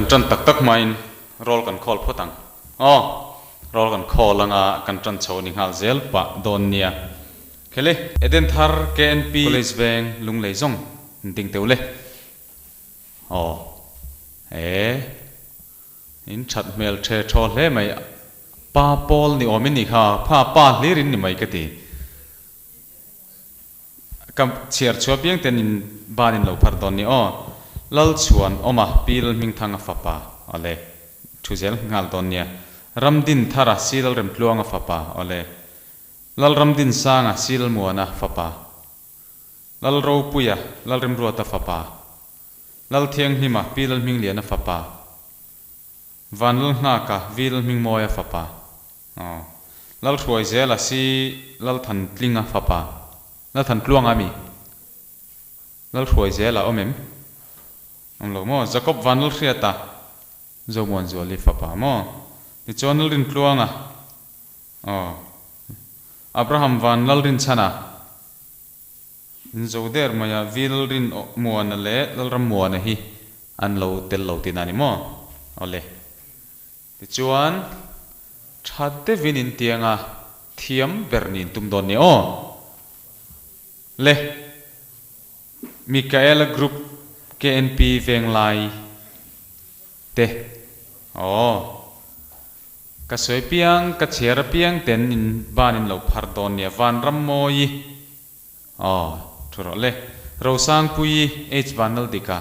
trăn tak tak main roll kan call photang roll kan call langa kan trăn chho ni ngal zel pa don nia khele eden thar KNP college bank lung lei zong ding teule in chat mail the thol he mai pa pol ni omin ni kha pa lirin ni mai ka ti kam chiar chua piang ten in banin lo phar don ni lal chuan oma pil ming thanga fapa ale thuzel ngal don nia ramdin thara silal rem tluanga fapa ale lal ramdin sanga sil muana fapa lal ro puya lal rem ruata fapa lal thianglima pil ming liana fapa vanl naka vil ming moya fapa lal thruai zela si lal than tlinga fapa lal than tluanga mi lal thruai zela omem lo mo Jacob vanl khriata zomon zoli fapa mo ni chonal rin tluanga Abraham vanlal rin chana zoder maya vil rin muana le lal ram muana hi an lo tel lo tinani mo ole ti chuan thatte vinin tianga thiam bernin tum don ni le Mikael group KNP veng lai te ka soi piang ka chera piang ten in banin lo phar don nia van ram moi thuro le ro sang pui h vanal dika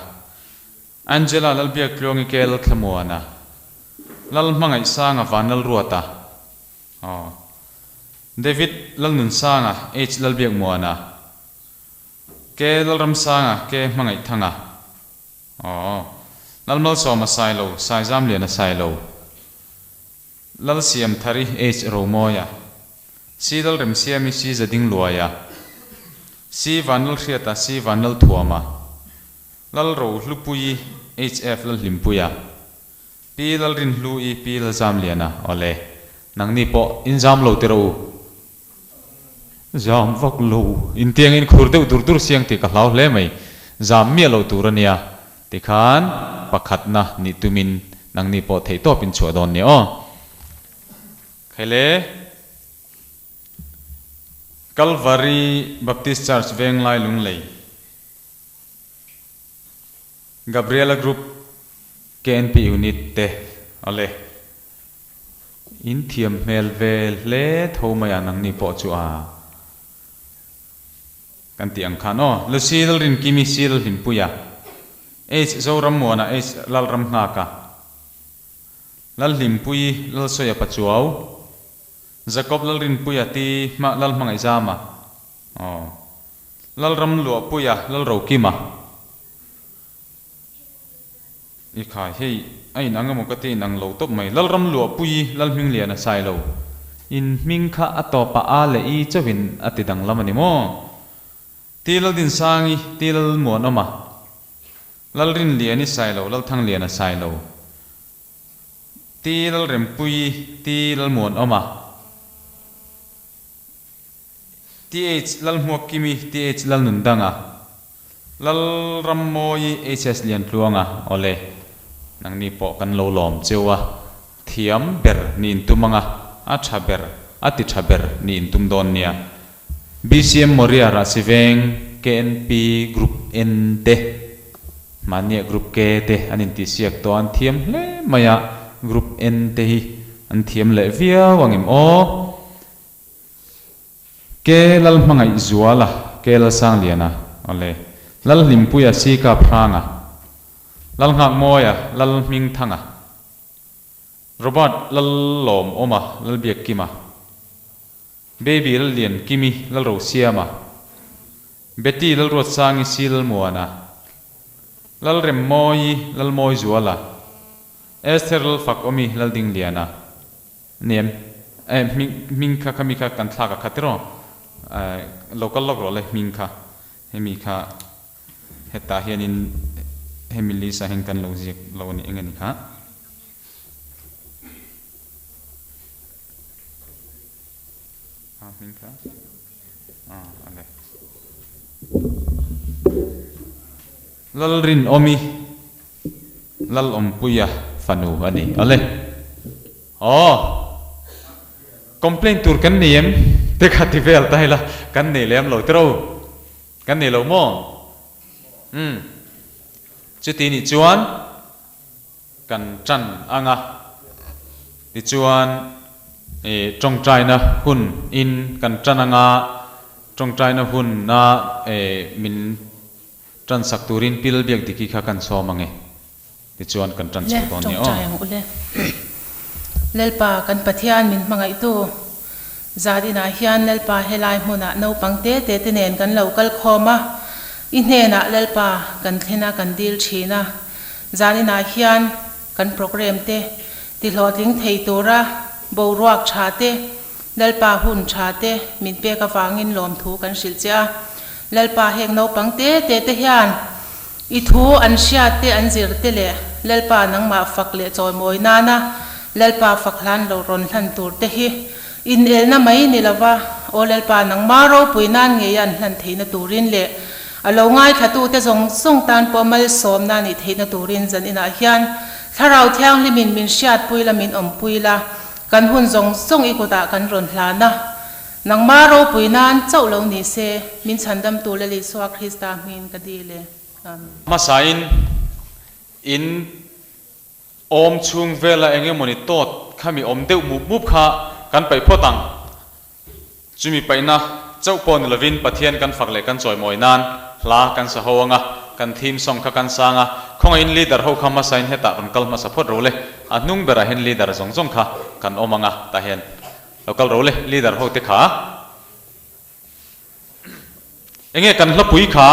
Angela lal biak klongi kel khamuana lal mangai sanga vanal ruata David lal nun sanga h lal biak muana ke lal ram sanga ke mangai thanga lal mal so ma sai lo sai jam le na sai lo lal siam thari h ro moya si lal rem siami si zading luaya si vanal khriata si vanal thuama lal ro hlupui hf lal limpuya pi lal rin hlui pi lal jam liana ole nangni po in jam lo te ro jam vak lo in tiang in khurde dur siang ti ka hlau hle mai jam mi lo turania ti khan pakhat na ni tumin nangni po thei to pin chho don ni khele Calvary Baptist Church veng lai lung lei Gabriela group KNP unit te ale in thiam mel vel le thomaya nangni po chu kan ti ang khan le sil rin kimi sil hin puya h zoram mona h lal ram naka lal lim pui lal soya pachuau Jacob lal rin puya ti ma lal mangai zama lal ram lu puya lal ro kima i khai hei ai nangamo ka ti nang lo top mai lal ram lu pui lal ming liana sai lo in ming kha atopa a le i chawin atidang lamani mo tilal din sangi tilal monoma lal rin liani sai lo lal thang liana sai lo tilal rem pui tilal monoma th lal muak kimi th lal nundanga lal rammoi hs lian tluanga ole nangni po kan lo lom chewa thiam ber nin tumanga a thaber ati thaber nin tum don nia bcm moria ra siveng KNP group n te mania group k te anin ti siak to an thiam le maya group n te hi an thiam le via wangim ke lal mangai zuala ke lal sang liana ole lal limpuya si ka pranga lal ngak moya lal ming thanga robot lal lom oma lal biak kima baby lal lian kimi lal ro siama betty lal rot sangi sil muana lal rem moi lal moi zuala esther lal fak omi lal ding liana nem ming kha kami kha kan thla ka khatro local log role mingkha hemikha heta hianin hemili sa hengkan logic lo ni engani kha mingkha ale lal rin omi lal puya fanu ani ale oh complain tur kan niem te khativel tai la kan nei lem lo tro kan nei lo mo chu ti ni chuan kan chan anga ti chuan trong trai na hun in kan chan anga trong trai na hun na min tran sak turin pil biak diki kha kan so mange ti chuan kan tran sak ton ni o lelpa kan pathian min mangai tu zadina hian lelpa helai hmuna naupang te te nen kan local khoma in hena lelpa kan thena kan dil thina zadina hian kan program te ti hloting thei tura bo ruak tha te lelpa hun tha te min pe ka wangin lom thu kan silcha lelpa heng naupang te te hian I thu an siat te an zir te le lelpa nang ma fak le choi moi nana lelpa faklan lo ron hlan tur te hi in el na mai ni lawa o lelpa nang maro puinan nge yan hlan theina turin le alo ngai thatu te zong song tan pomal som na ni theina turin zan ina hian tharau thiang limin min siat puila min om puila kan hun zong song I kota kan ron hlana nang maro puinan chau lo ni se min chandam tu le li swa Krista min ka di le masain in om chung vela enge monitot khami om deu mup kha kan pai photang chumi paina chau pon lovin pathian kan fakle kan choi moi nan hla kan sa hoanga kan thim song kha kan sanga khonga in leader ho khama sain heta kan kal ma support role anung bera hen leader jong kha kan omanga ta hen local role leader ho te kha enge kan hlapui kha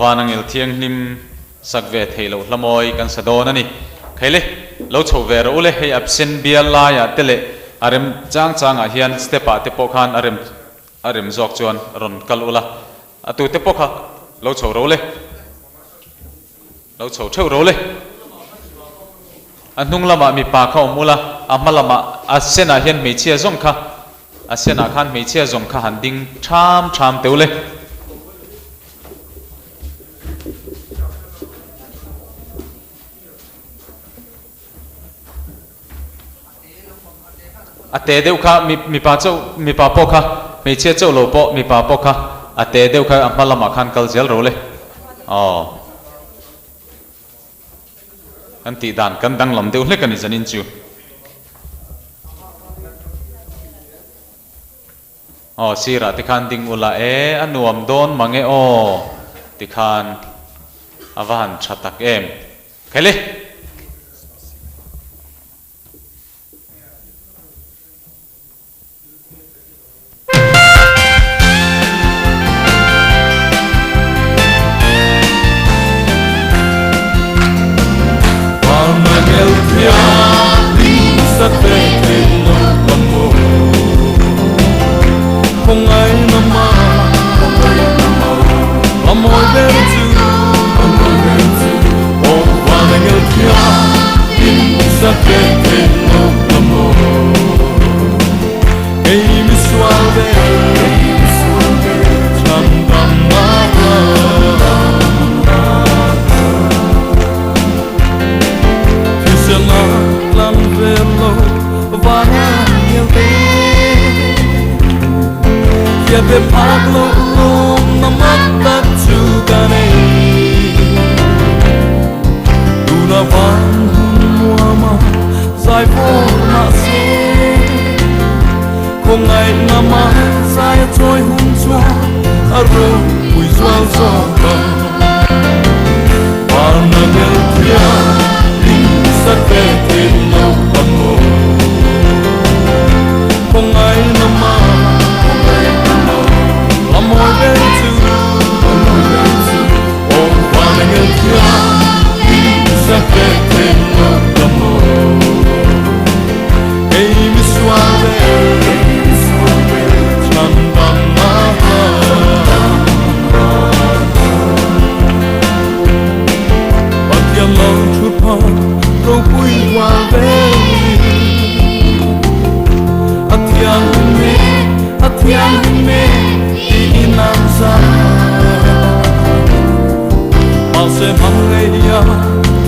vanangil thianghlim sakve theilo hlamoi kan sadon ani khaile lo chove ro le he absent bial la ya tele arem chang a hian stepa te pokhan arem jok chuan ron kal ula atu te pokha lo chho ro le lo chho theu ro le anung lama mi pa kha omula amalama asena hian me chia zong kha asena khan me chia zong kha handing tham teule ate deu kha mi pa po kha me che chau lo po mi pa po kha ate deu kha amalama khan kal zel ro le kan ti dan kan dang lam deu le kan zanin chu sira ti khan ding ula anuam don mange ti khan avan chatak em khele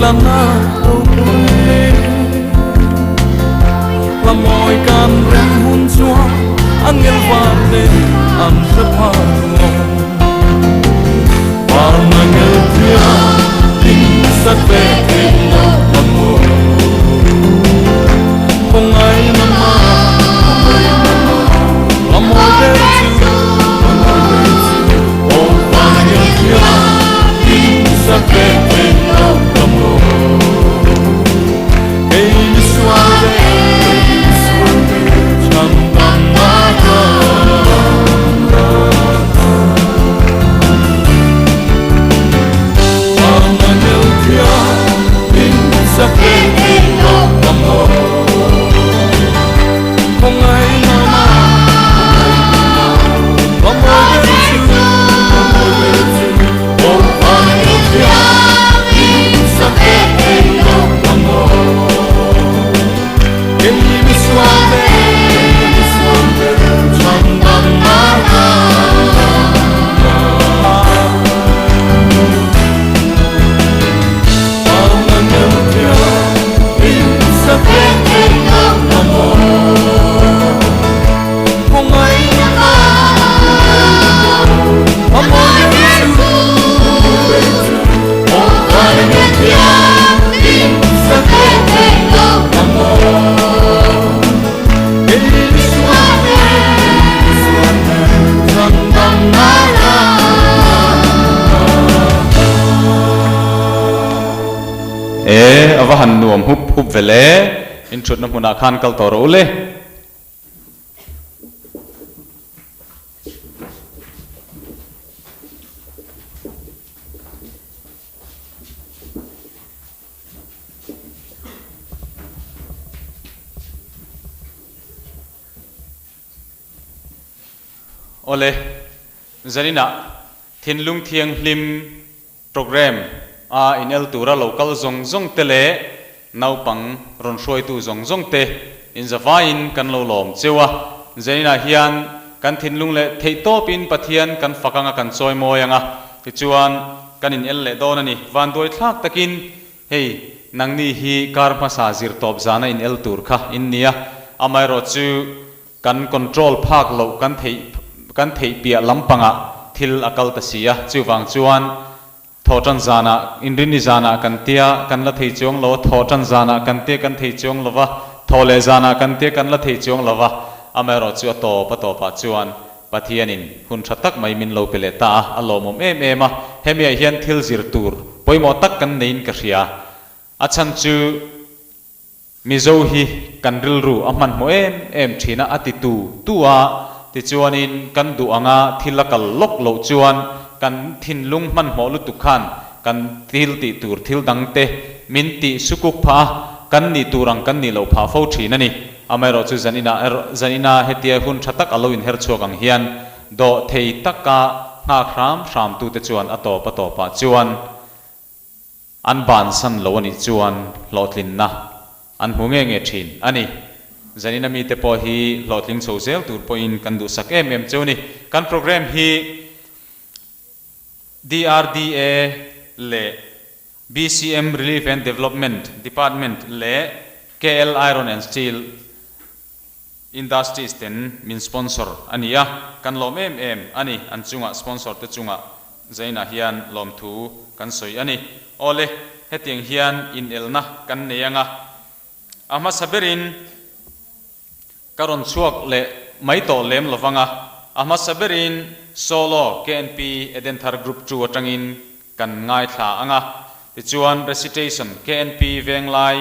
lana topule la moi kan ren hun chua angel vate am sapano angel pia in sate no amor kung ay mama amor del tu oh angel pia in sate no amor hey suave avahan nuam hup vele in chut na huna khan kal to ro le ole zanina Thinlung Thianghlim program a in el tura local zong tele NAUPANG ron shroi tu zong te in zavain kan lo lom chewa zaina hian kan Thinlung le theito pin pathian kan fakanga kan choi moyanga ti chuan kan in el le don ani van doi thlak takin hei nangni hi karma sa zir top zana in el tur kha in nia amai ro chu kan control phak lo kan thei pia lampanga thil akal ta sia chuwang chuan thotan zana indini zana kan tia kan la thei chong lo thotan zana kan te kan thei chong lova thole zana kan te kan la thei chong lova amero chu to pa chuan pathianin hun thatak mai min lo pele ta alomom ema hemia hian thil zir tur poimo tak kan nein ka ria achan chu mizo hi kan ril ru aman mo em thina atitu tua ti chuanin kan du anga thilakal lok lo chuan kan Thinlung man mo lu tukhan kan til ti tur thil dangte min ti sukuk pha kan ni turang kan ni lo pha fo thina ni amero chu zanina hetia hun thatak aloin her chuakang hian do thei taka nga khram tu te chuan ato pa chuan an ban san lo ani chuan lotlin na an hunge thin ani zanina mi te po hi lotling social tur point kan du sak em chuni kan program hi DRDA le BCM Relief and Development Department le KL Iron and Steel Industries ten min sponsor ania kan lom em ani an chunga sponsor te chunga zaina hian lom thu kan soi ani ole hetiang hian in elna kan neyanga ama saberin karon chuak le maito lem lovanga ama saberin solo KNP Edenthar Group 2 atangin kan ngai thla anga ti chuan recitation KNP venglai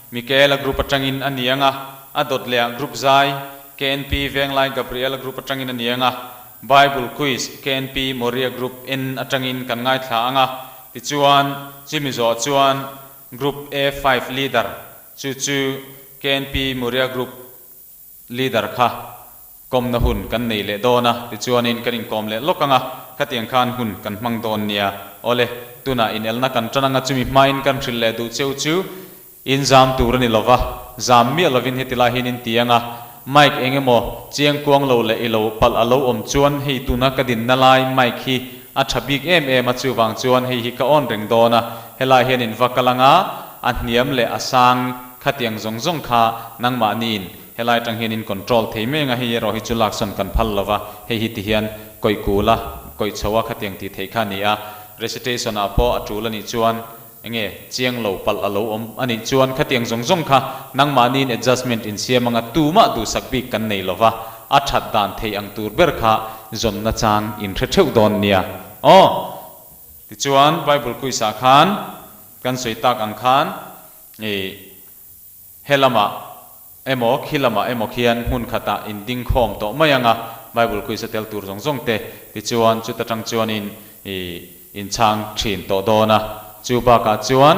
Michaela Group atangin anianga adot lea group zai KNP venglai Gabriela Group atangin anianga Bible quiz KNP Moria Group in atangin kan ngai thla anga ti chuan chimizo chuan group A5 leader chu KNP Moria Group leader kha kom na hun kan nei le dona ti chuanin kanin kom le lokanga khatiang khan hun kan mang don nia ole tuna in elna kan tananga chumi main kan thil le du chu in zam turani lova zam mi lovin hetila hinin tianga mike engemo chiang kuang lo le ilo pal alo om chuan hei tuna kadin nalai mike hi a thabik em a chu wang chuan hei hi ka on reng dona helai hian in vakalanga an hniam le asang khatiang zong kha nangma nin helai tang hian in control theime nga hi ro hi chulak son kan phal lova hei hi ti hian koi kula koi chawa khatiang ti thei kha ni a recitation a po atulani chuan enge chiang lo pal alo om ani chuan khatiang zong kha nangma nin adjustment in siamanga tuma du sakbi kan nei lova a that dan thei ang tur ber kha zon na chang in theu don nia ti chuan bible kuisa khan kan soi tak ang khan helama emo khilama emo khian hun khata in ding khom to mayanga bible kuisa tel tur zong te ti chuan chu ta tang chuan in chang thin to dona chu ba ka chuan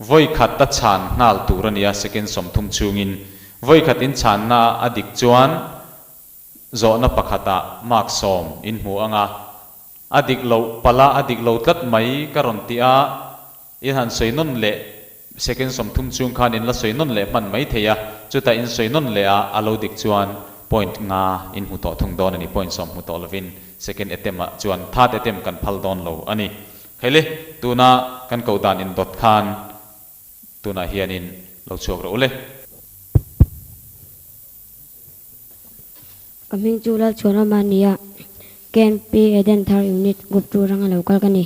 voi khat ta chan nal turania second som thum chungin voi khat in chan na adik chuan zo na pakhata mak som in hu anga adik lo pala adik lo tat mai karon ti a in han soinon le second som thum chung khan in la soinon le man mai theya chuta in soinon le a alo dik chuan point nga in hu to thung don ani point som hu to lovin second attempt chuan third attempt kan phal don lo ani khele tuna kan kaudan in dot khan tuna hianin lo chuak ro le kaming chula chona mania can be eden thar unit gup tu rang local kani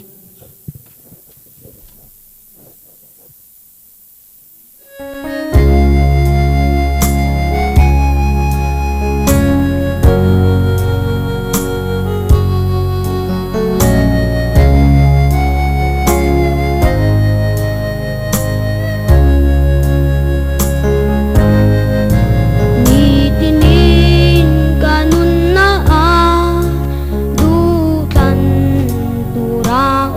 Turang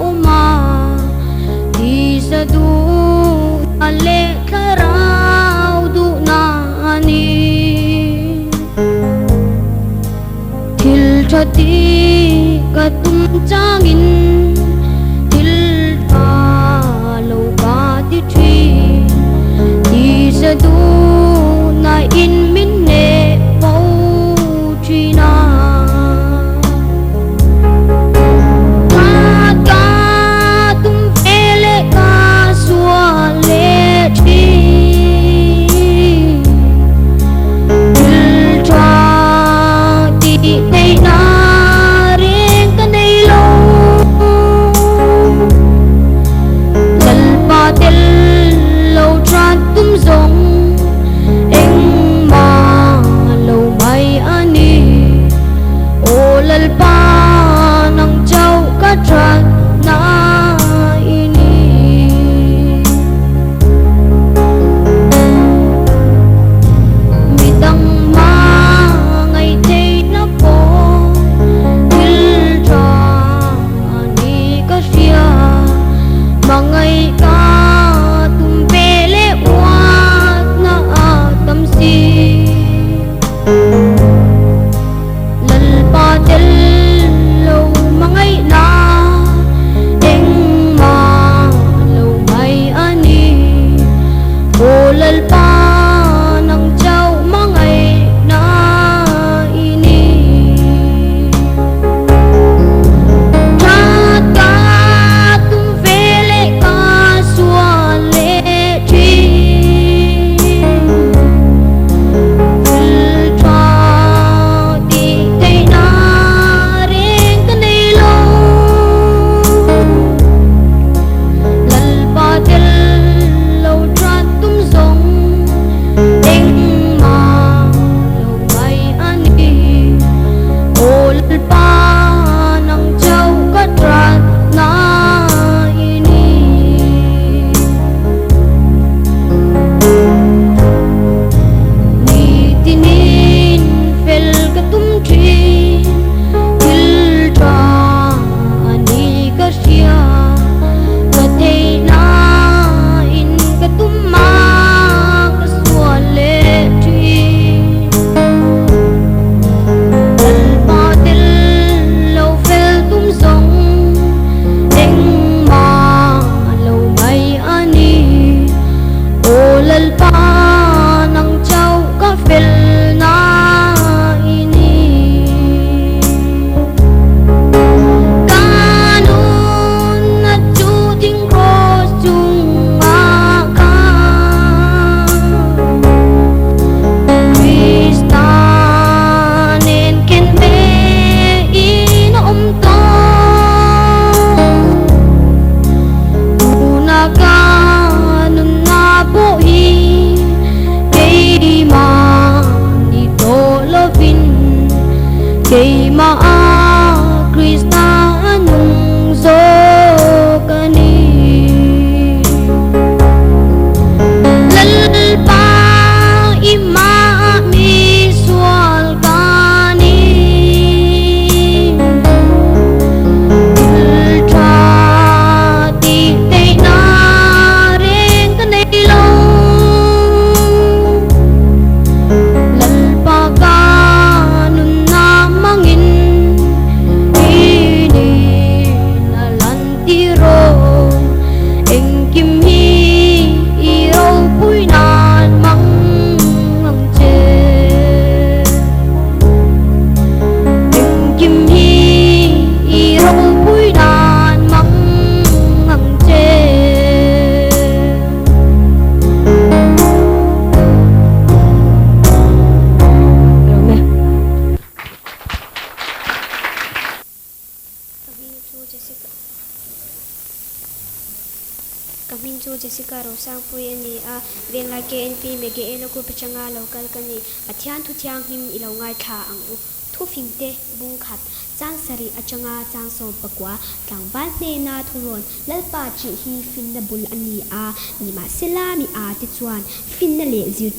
sang pui ani a veng lai KNP mege elo ku pachanga local kani pathian thu Thianghlim ilo ngai tha ang u thu fingte bung khat chang sari achanga chang som pakwa tlang ban ne na thuron lalpa chi hi fin na bul ani a ni ma selami a ti chuan fin na le zir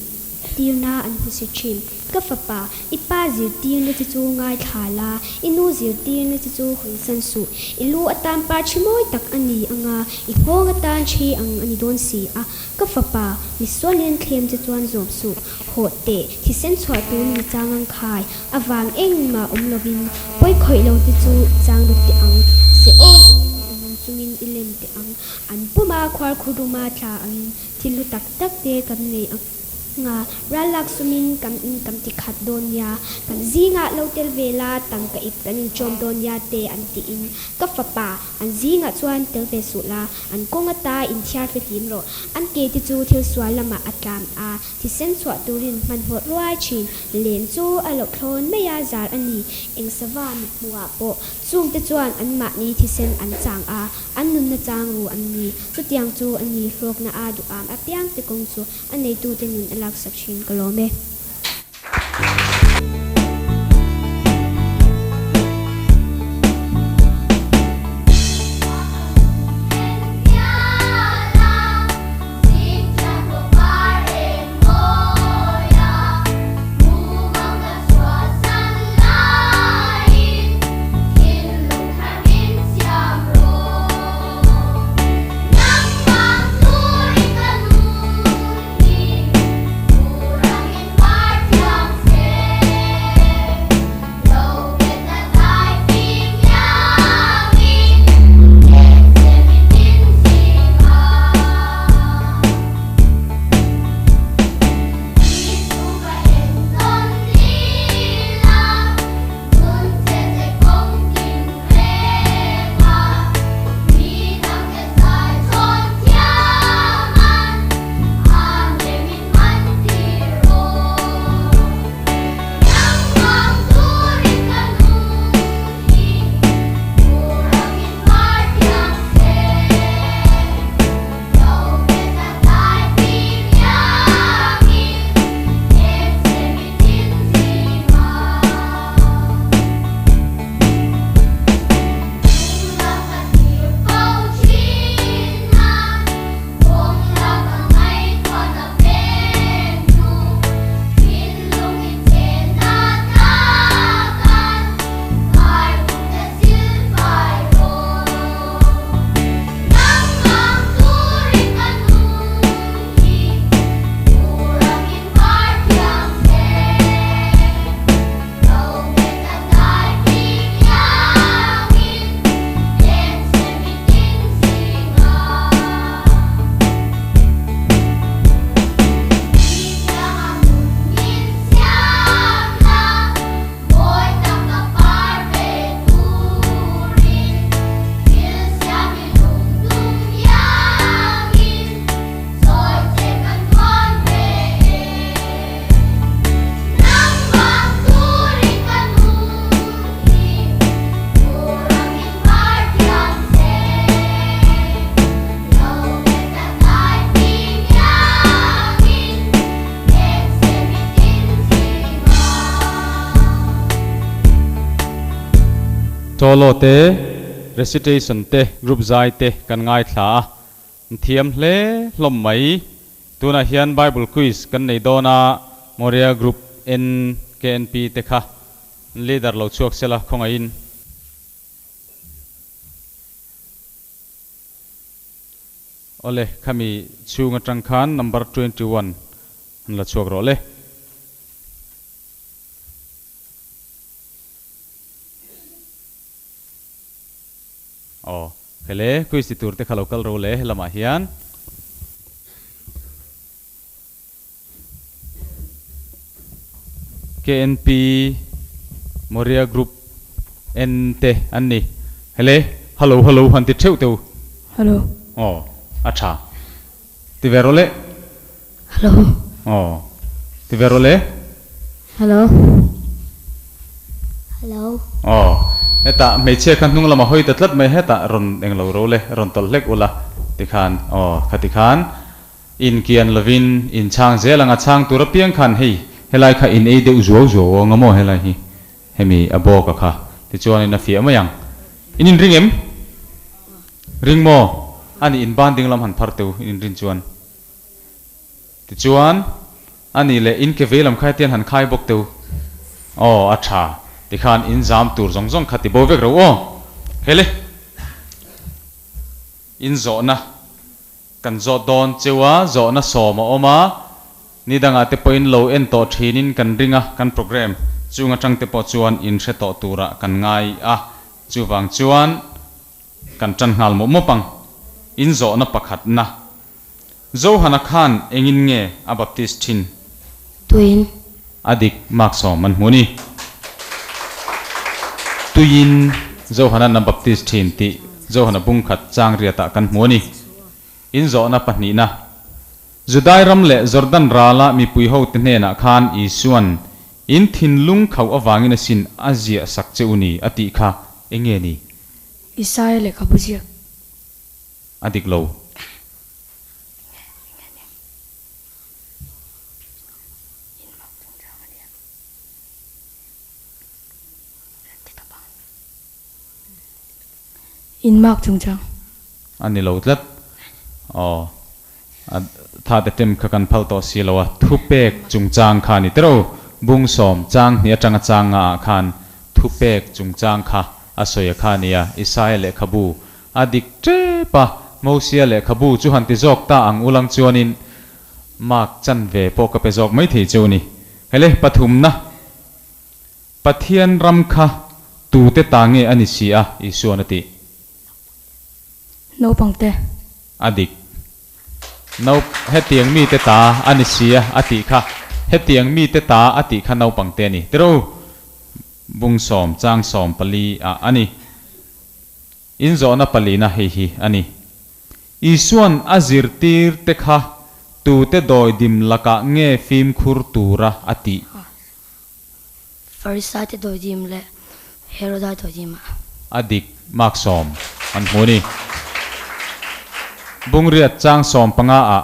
tirna an hu si chim ka fapa ipa zir tirna chi chu ngai thala inu zir tirna chi chu hui san su ilu atan pa chimoi tak ani anga I hong atan chi ang ani don si a ka fapa mi solen thlem chi chuan zom su ho te thi sen chwa tu ni changang khai awang eng ma lovin poi khoi lo ti chu chang lu ti ang se on sumin ilem te ang an puma khwar khuduma tha ang thilu tak tak te kan nei ang nga ralak sumin kam in kam ti khat don ya kan zinga lotel vela tang ka ip kan in chom don ya te an ti in ka fapa an zinga chuan tel te su la an konga ta in thiar fe tim ro an ke ti chu thil swal lama atlam a ti sen chwa turin man ho ruai chin len chu alo thlon me ya zar ani eng sawa mi muwa po chung te chuan an ma ni thi sen an chang a an nun na chang ru an ni chu tiang chu an ni hlok na a du am a piang te kong chu an nei tu te nun alak sakshin kalome Tolo te recitation te group zai te kan ngai thla thiam hle hlom mai tuna hian Bible quiz kan nei dona Moria group KNP te kha leader lo chuak sela khonga in ole khami chunga tangkhan number 21 an la chuak ro le hele quiz ti tur te khalo kal ro le lama hian KNP Moria group NT anni hele hello han ti theu teu hello acha ti verole hello ti verole hello eta meche kan nung lama hoi tatlat me heta ron englo role ron tol lek ula tikhan khati khan in kian lovin in chang zelanga chang turapiang khan hei helai kha in ei de uzo zo ngamo helai hi hemi abo ka kha ti chuan in a fi amayang in ringem ring mo ani in banding lam han pharteu in rin chuan ti chuan ani le in ke velam khai tian han khai bok teu o acha ti khan in zam tur zong zong khati bo vek ro o hele in zo na kan zo don chewa zo na so ma oma ni danga te point low en to thinin kan ringa kan program chunga tang te po chuan in se to tura kan ngai a chuwang chuan kan chan ngal mo mo pang in zo na pakhat na zo hana khan engin nge a baptist thin tuin adik mak so man muni tuin zo hana na baptist thin ti zo hana bung khat chang ria ta kan muni in zo na pahni na Judai ram le Jordan rala mi pui ho te na khan I suan in Thinlung khau awangin sin azia sakche uni ati kha enge ni Isai le kabuzia adik lo in mak chungchang ani lo tlat o tha te tem kha kan phal to si lawa thupek chungchang kha ni tero bung som chang ni atanga changa khan thupek chungchang kha asoya kha nia Isai le khabu adik tre pa mosia le khabu chu han ti jok ta ang ulang chuanin mak chan ve po ka pe jok mai thei chuni hele pathum na pathian ram kha tu te tange ani sia isuanati no pangte adik no hetiang mi te ta ani sia ati kha hetiang mi te ta ati kha no pangte ni tero bung som chang som pali a ani in zo na pali na hi ani isuan azir tir te kha tu te doi dim laka nge phim khur tura ati farisa te dodim le heroda dodima adik mak som an muni bungriat chang som panga a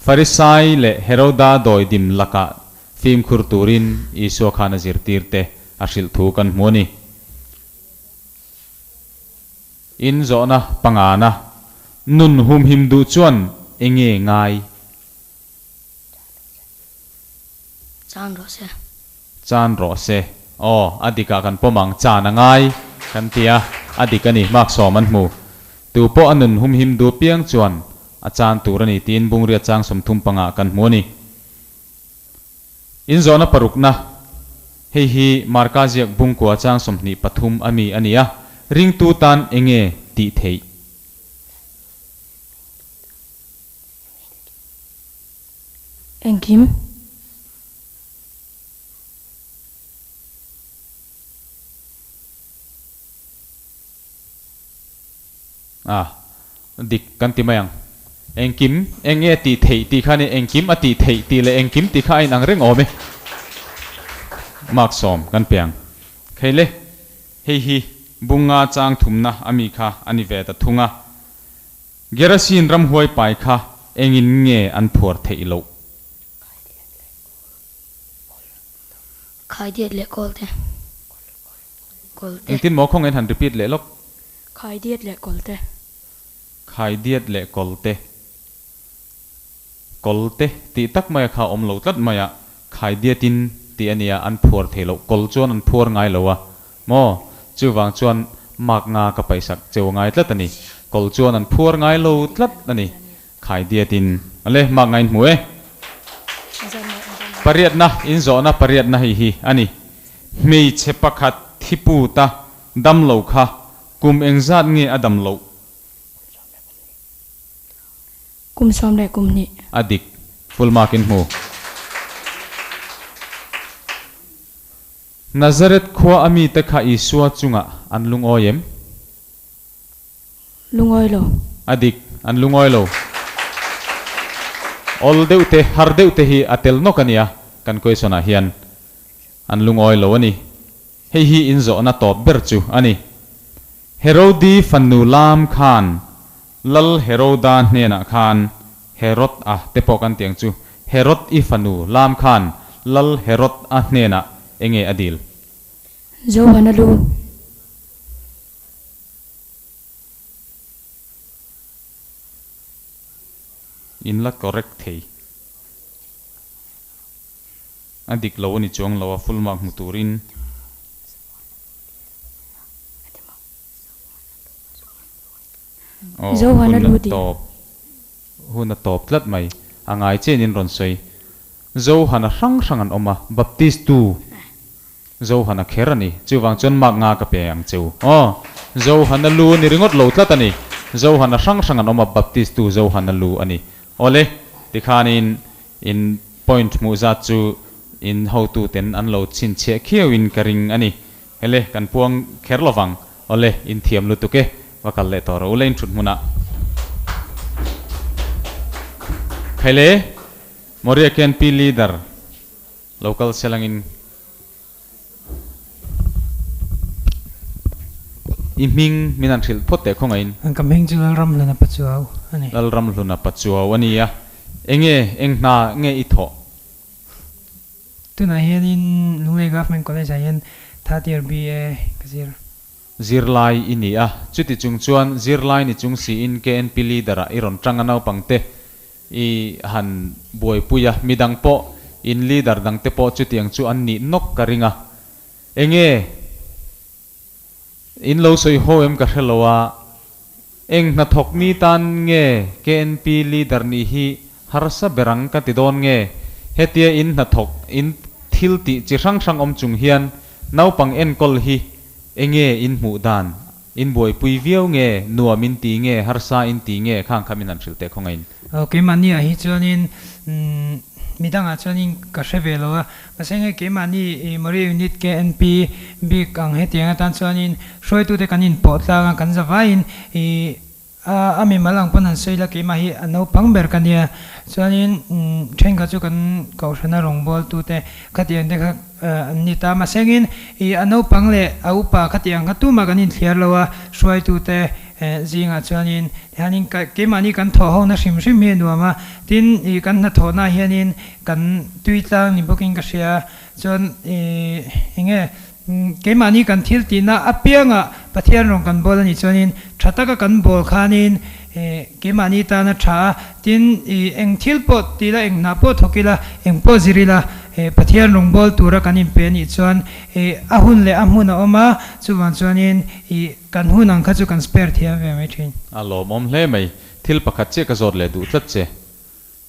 farisai le heroda doi dim laka phim khur turin isu khana zir tir te asil thu kan muni in zona pangana nun hum him du chuan enge ngai chan ro se o adika kan pomang chana ngai kan tia adikani mak soman mu tu po anun hum him du piang chuan achan turani tin bungria chang som thum panga kan muni in zona parukna hi markaziak bung kwa chang som ni pathum ami ania ring tu tan enge ti thei engkim dik kan ti mayang engkim enge ti thei ti khani engkim ati thei ti le engkim ti kha in ang reng ome mak som kan piang khaile hi bunga chang thumna ami kha ani ve ta thunga gerasin ram huai pai kha engin nge an phor thei lo khai diet le kolte engtin mo khong en han repeat le lok khai diet le kolte khai diet le kolte ti tak mai kha om lo tlat maya khai dietin ti ania an phor thelo kol chuan an phor ngai lowa mo chuwang chuan mak nga ka paisak cheu ngai tlat ani kol chuan an phor ngai lo tlat ani khai dietin ale mak ngai hmu e pariat na in zo na pariat na hi ani mei chepakhat thipu ta dam lo kha kum engzat nge adam lo kum som le kum ni adik full markin hmu Nazareth khwa ami te kha isua chunga an lungoyem lungoi lo adik an lungoi lo ol deute har deute hi atel no kania kan koi sona hian an lungoi lo ani hi in zo na top ber chu ani Herodi fannulam khan lal heroda nena khan Herod te pokan tiang chu Herod ifanu lam khan lal Herod nena enge adil zo hanalu in la correct thei adik lo ni chong lo full mark muturin zo hanalu di top huna top tlat mai angai chen in ron soi zo hana sang sangan oma baptist tu zo hana kherani chuwang chon mak nga ka pe ang chu zo hana lu ni ringot lo tlat ani zo hana sang sangan oma baptist tu zo hana lu ani ole tikhanin in point mu za chu in how to ten an lo chin che khiau in karing ani hele kan puang kherlowang ole in thiam lu tuke wakal le tor ulein thut muna khele moria ken p leader local selangin iming minan thil phote khongain ang kamheng chu ram lana pachuaw ani lal ram luna pachuaw ania enge engna nge itho tuna hianin lunglei government college hian third year BA kasir zirlai ini chuti chungchuan zirlai ni chungsi in KNP leader iron tanganaw pangte i han boy puya midang po in leader dang te po chuti ang chu an ni nok karinga enge in lo soi ho em ka hrelowa eng na thok ni tan nge KNP leader ni hi harsa berang ka ti don nge hetia in na thok in thil ti chi sang sang om chung hian naupang en kol hi enge in mu dan in boy pui viau nge nuamin ti nge harsa in ti nge khang khaminan thilte khongain okay mani hi chuanin midang chuanin ka hrevelowa masenge ke mani mori unit KNP big ang hetianga tan chuanin hroi tu te kanin potla kan zawain ami malang panan soila ke ma hi ano pangber kania chuanin thenga chu kan kaushana rongbol tu te khatian de kha nita masengin ano pangle aupa khatiang khatu ma kanin thliarlowa hroi tu te zinga chuanin hanin ke mani kan tho ho na sim sim he nuama tin kan na tho na hianin kan tuitlang ni booking ka sia chon inge ke mani kan thil tina apianga pathian rong kan bol ani chuanin thataka kan bol khanin ke mani ta na tha tin eng thil pot tila eng na po thokila eng po zirila pathian rong bol tura kanin pe ni chuan ahun le amhuna oma chuwan chuanin kan hunang kha chu kan spare thia ve mai thin alo mom hle mai thil pakhat che ka zor le du tlat che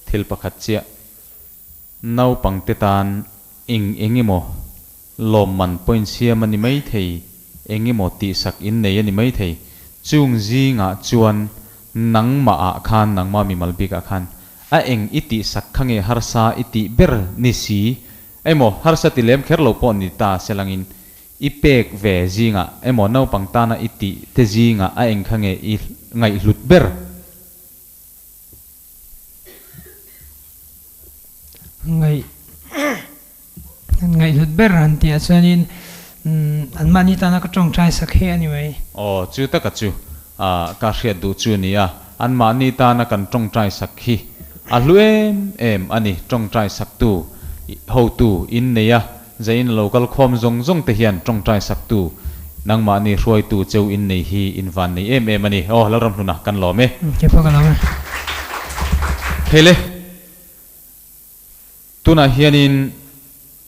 thil pakhat che nau pangte tan engimo lom man point siam ani mai thei engimo ti sak in nei ani mai thei chung zinga chuan nangma a khan nangma mi malbika khan a eng iti sak khange harsa iti ber ni si emo harsa ti lem kherlo pon ni ta selangin ipek ve zinga emo nau pangtana iti te zinga a eng khange I ngai hlut ber ngai hlut ber han ti chuanin an mani ta na ka tong trai sakhe anyway chu ta ka chu ka hriat du chu ni an mani ta na kan tong trai sakhi a hluem em ani tong trai sak tu ho tu in neya zain local khom zong zong te hian tong trai sak tu nang mani roi tu cheu in nei hi in van nei em ani laram hluna kan lo me ke pa ka lo hele tuna hianin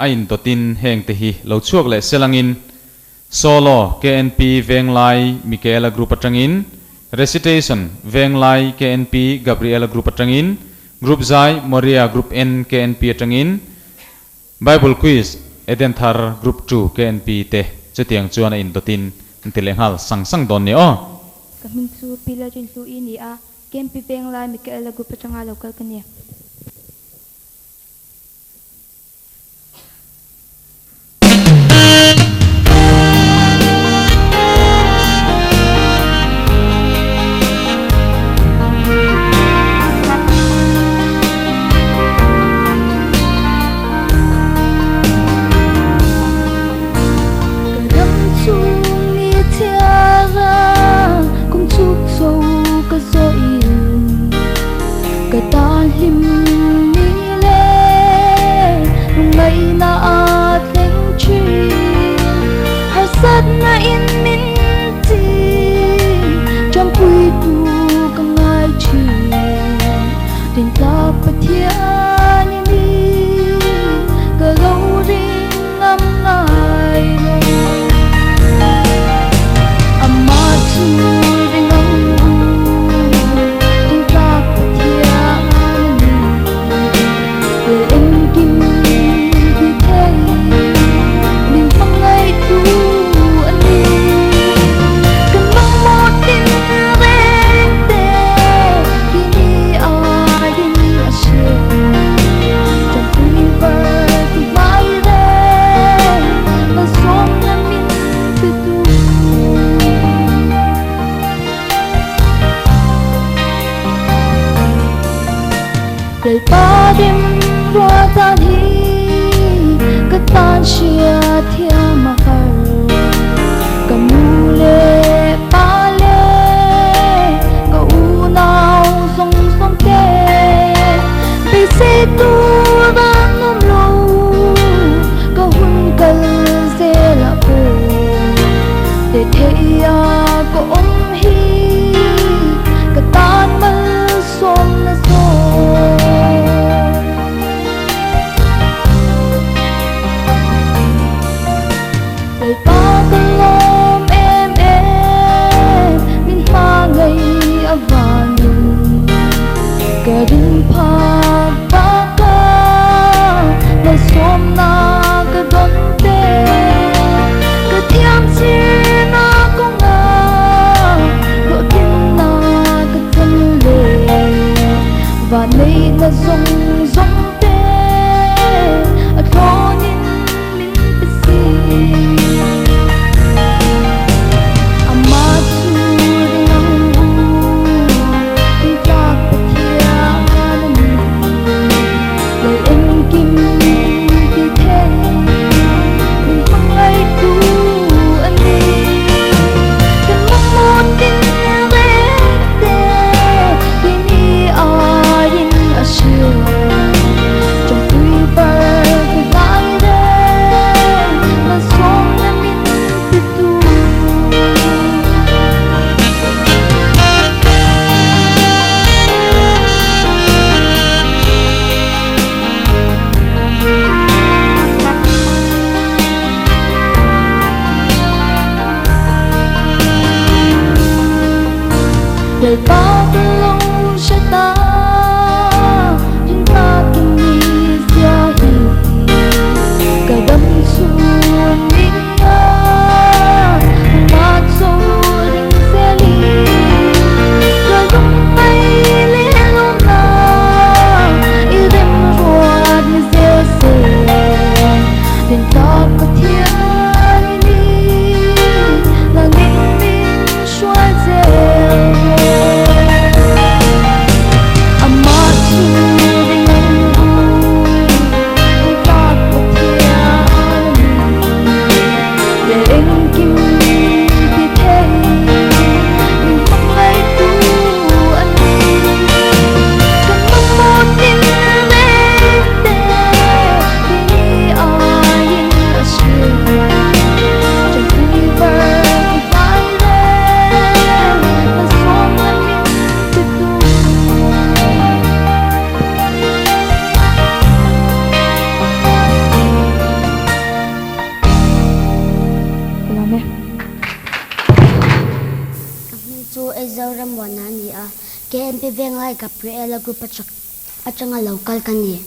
ain totin heng te hi lo chuak le selangin solo KNP venglai Michaela group atangin recitation venglai KNP Gabriela group atangin group zai Moria group N KNP atangin Bible quiz eden thar group 2 KNP te chutiang chuan in totin tilenghal sangsang don ni kaming chu pila chin chu ini KNP venglai Michaela group atanga local kania Cái tu ban nom lo ka hun kal se la po để thấy có ông hi ka tan mal som na so lời ba ta lom em min ma ngày avan ka din pha ba ka na som na ka don te ka thiam chi và nay ta rong rong te a thonin min pisi ama chu ringang u ta pathia ni le em kim ti the min mang ai tu ani kan mo tin trong tuy bờ thì lại đây mà sống em in tiếp tu đời bao lâu sẽ ta Gabriela group achanga local kani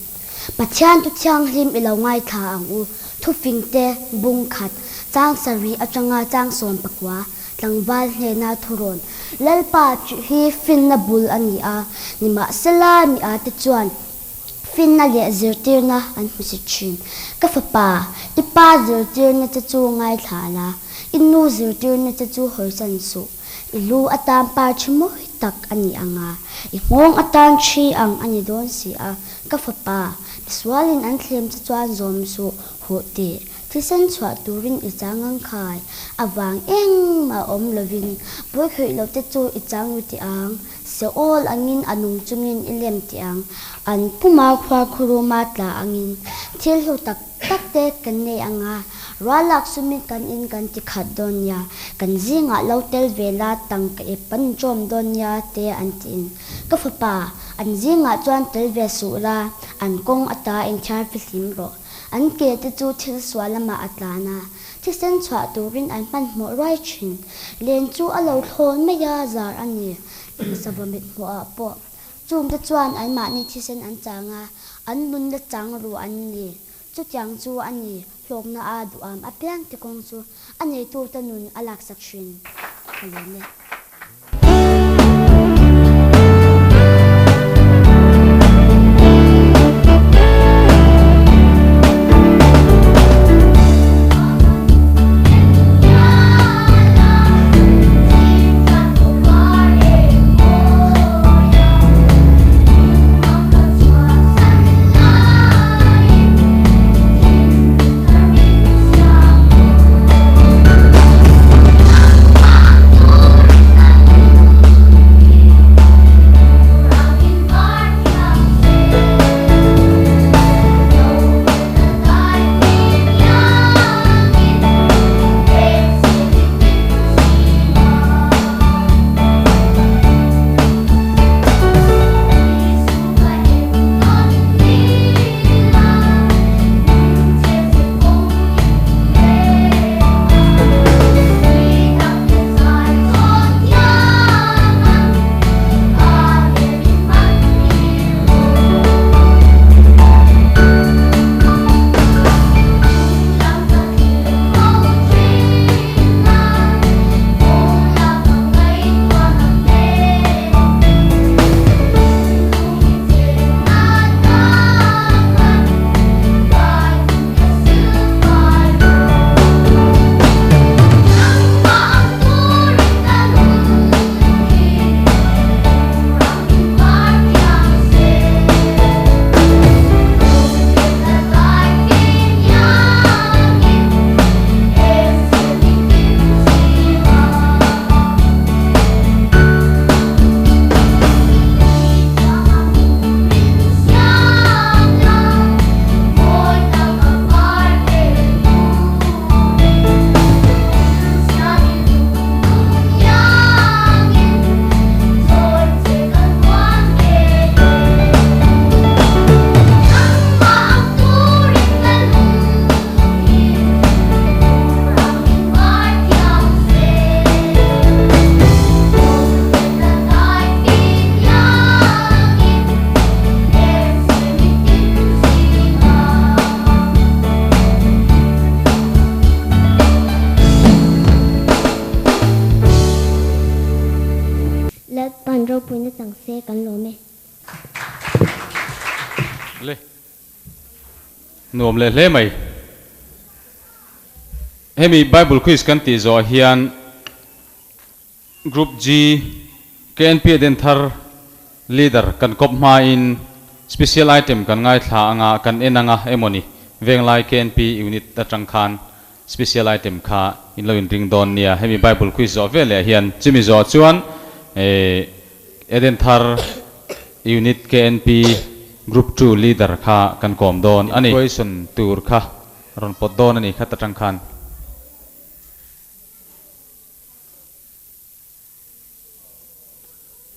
pathian tu Thianghlim ilo ngai tha ang u thu fingte bung khat chang sari achanga chang son pakwa tlangwal he na thuron lalpa hi fin na bul ani a nima sala ni a te chuan fin na le zirtir na an husi chin ka fa pa ti pa zirtir na te chu ngai tha la inu zirtir na te chu hoisan su ilu atam pa chimu tak ani anga ingong atan chi ang ani don si a ka fa pa swalin an thlem cha chuan zom su ho ti thisan chwa turin I changang khai awang eng ma om lovin boi khoi lo te chu I chang ti ang se all angin anung chungin ilem ti ang an puma khwa khuruma tla angin thil ho tak tak te kan ne anga ralak sumi kan in kan ti khat don ya kan zinga lo tel vela tang ka e pan chom don ya te an tin ka fa pa an zinga chuan tel ve su la an kong ata in char fi sim ro an ke te chu thil swalama atlana thisen chwa turin an pan mo right chin len chu alo thon me ya zar ani in sabamit mo a po chum te chuan an ma ni thisen an changa an nun da chang ru an ni chu chang chu ani hlok na a du am apyang te kong chu ani tu tanun alak sakshin halene นวมเลยเล่ไหมให้มี Bible quiz กันตีจอเฮียน Group G KNP Dentar Leader กันกบมาin special item กันง่ายท่างากันเอ็นงาเอมอนีเวงไล KNP unit ตัดจังคัน special item ค่ะอินเราอินริงดอนเนี่ยให้มี Bible quiz จอเวลเลยเฮียนจิมีจอชวนDentar unit KNP Group 2 Leader ค่ะกันกอมดอนอันนี้ question ตูร์ค่ะรอนปดดอนอันนี้ค่ะตัดจังคัน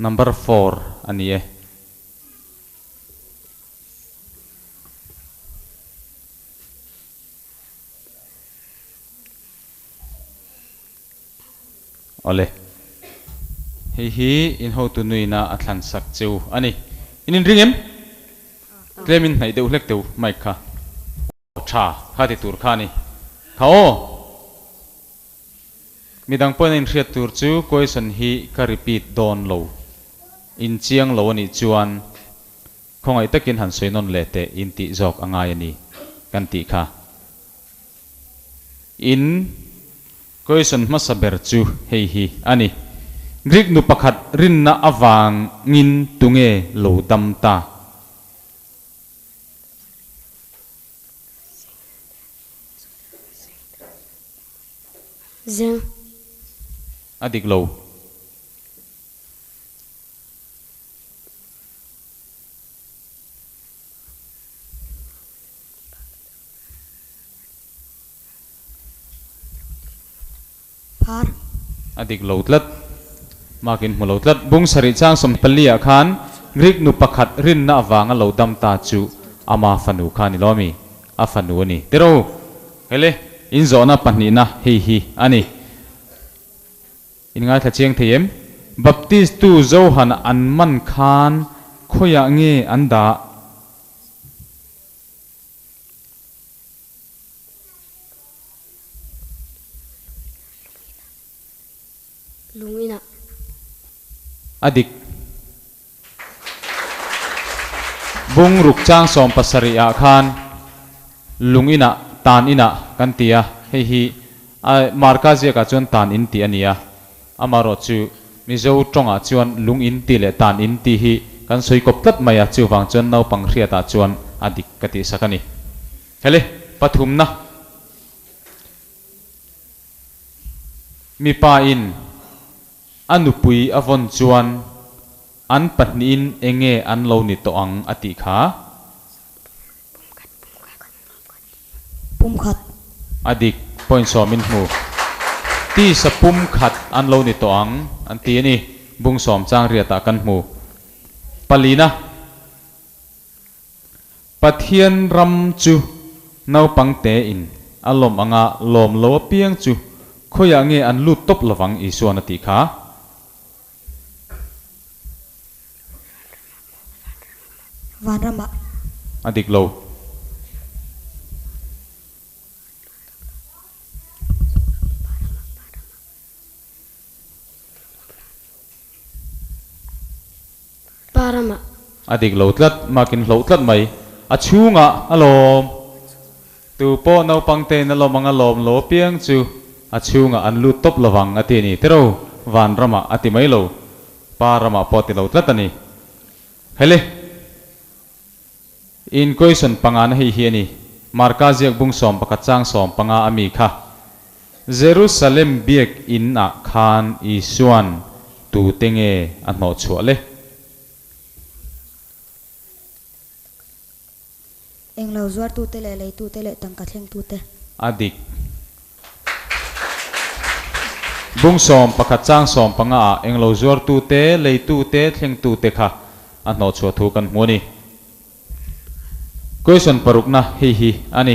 Number 4 อันนี้เอาเลยฮีอินโฮตุนุยนาอัตลันสักจิวอันนี้อินริงเอ็มเคลมินไหนเดือดเล็กเดือดไม่ค่ะชาข้าติตูร์ข้านี่เขามีดังเปิลอินเรียตูร์จูก็ไอ้สันฮีก็รีพีทดอนโลอินเชียงโลนี่จวนคงไอ้ตะกินหันสวยนนเลเตอินติจอกอ่างไงนี่กันติค่ะอินก็ไอ้สันมาสเบอร์จูเฮีอันนี้กรีกนุปขัดรินนาอวางงินตุงเอโลดัมตาZeng. อดีกโลอดีกโลดลัดมากินหัวโลดลัดบุ้งสริจ้างสมปลีอาคารกรีกนุปขัดรินนาอวางโลดัมตาจูอามาฟันูคานิโลมีอาฟันูนี่เตโรเฮเลอินโซนาปันนีนะฮีอันนี้อินง่ายถ้าเชียงเทียมบัพติสตูโจฮันอันมันคานขอยางเงอันดาLungina. อดิกบุงรุกจ้างสอมปัสริอาคารลุงอินะตานอินะกันตียฮีมาร์กาเซียกจวนตานอินตีอันนี้อามารอจูมิโซตรงจวนลุงอินตีเลตานอินตีฮีกันสวยกบตัดมายจูวังจวนนาปังเรียตาจวนอดิกกติสักนี่เฮ้ยปฐุมนะมีป้าอินอันุปุยอวอนจวนอันปัตนินเองอันโลนิตอังอติขาปุ่มขัดอดิกพอยน์สอมินหูที่สปุ่มขัดอันโลนิตอังอันตีนี่บุงสอมจางเรียตากันหูปลีนะปะเทียนรำจูนาปังเตอินอารมณ์อ่างลมโลเปียงจูขอยางเงอันลุดตบระวังอีส่วนอติขาวันรำะอดิกโลParama. อดีกโหลดลัดมากินโหลดลัดไหมอาชูงะอารมณ์ตูโป้นาปังเตนอารมณ์มังอารมณ์โลเปียงจูอาชูงะอันลุตบระวังอตินี่เตโรวันรำะอติไม่โลปารำะปอติโหลดลัดตันนี่เฮ้ยอินคุยส่วนปังานให้เฮียนี่มาร์กาเซียกบุงสอมปะกัดจ้างสอมปังอาอเมริกาเยรูซาเล็มเบียกอินอาคานอิสวนตูเตงเออันโนชัวเลเองเราจวดตูเตเลเลยตูเตเลตังกัดเล่งตูเตอดิกบุงสอมปะกัดจ้างสอมปังอาเองเราจวดตูเตเลยตูเตเล่งตูเตค่ะอันโนชัวทูกันหัวนี่question paruk na hi ani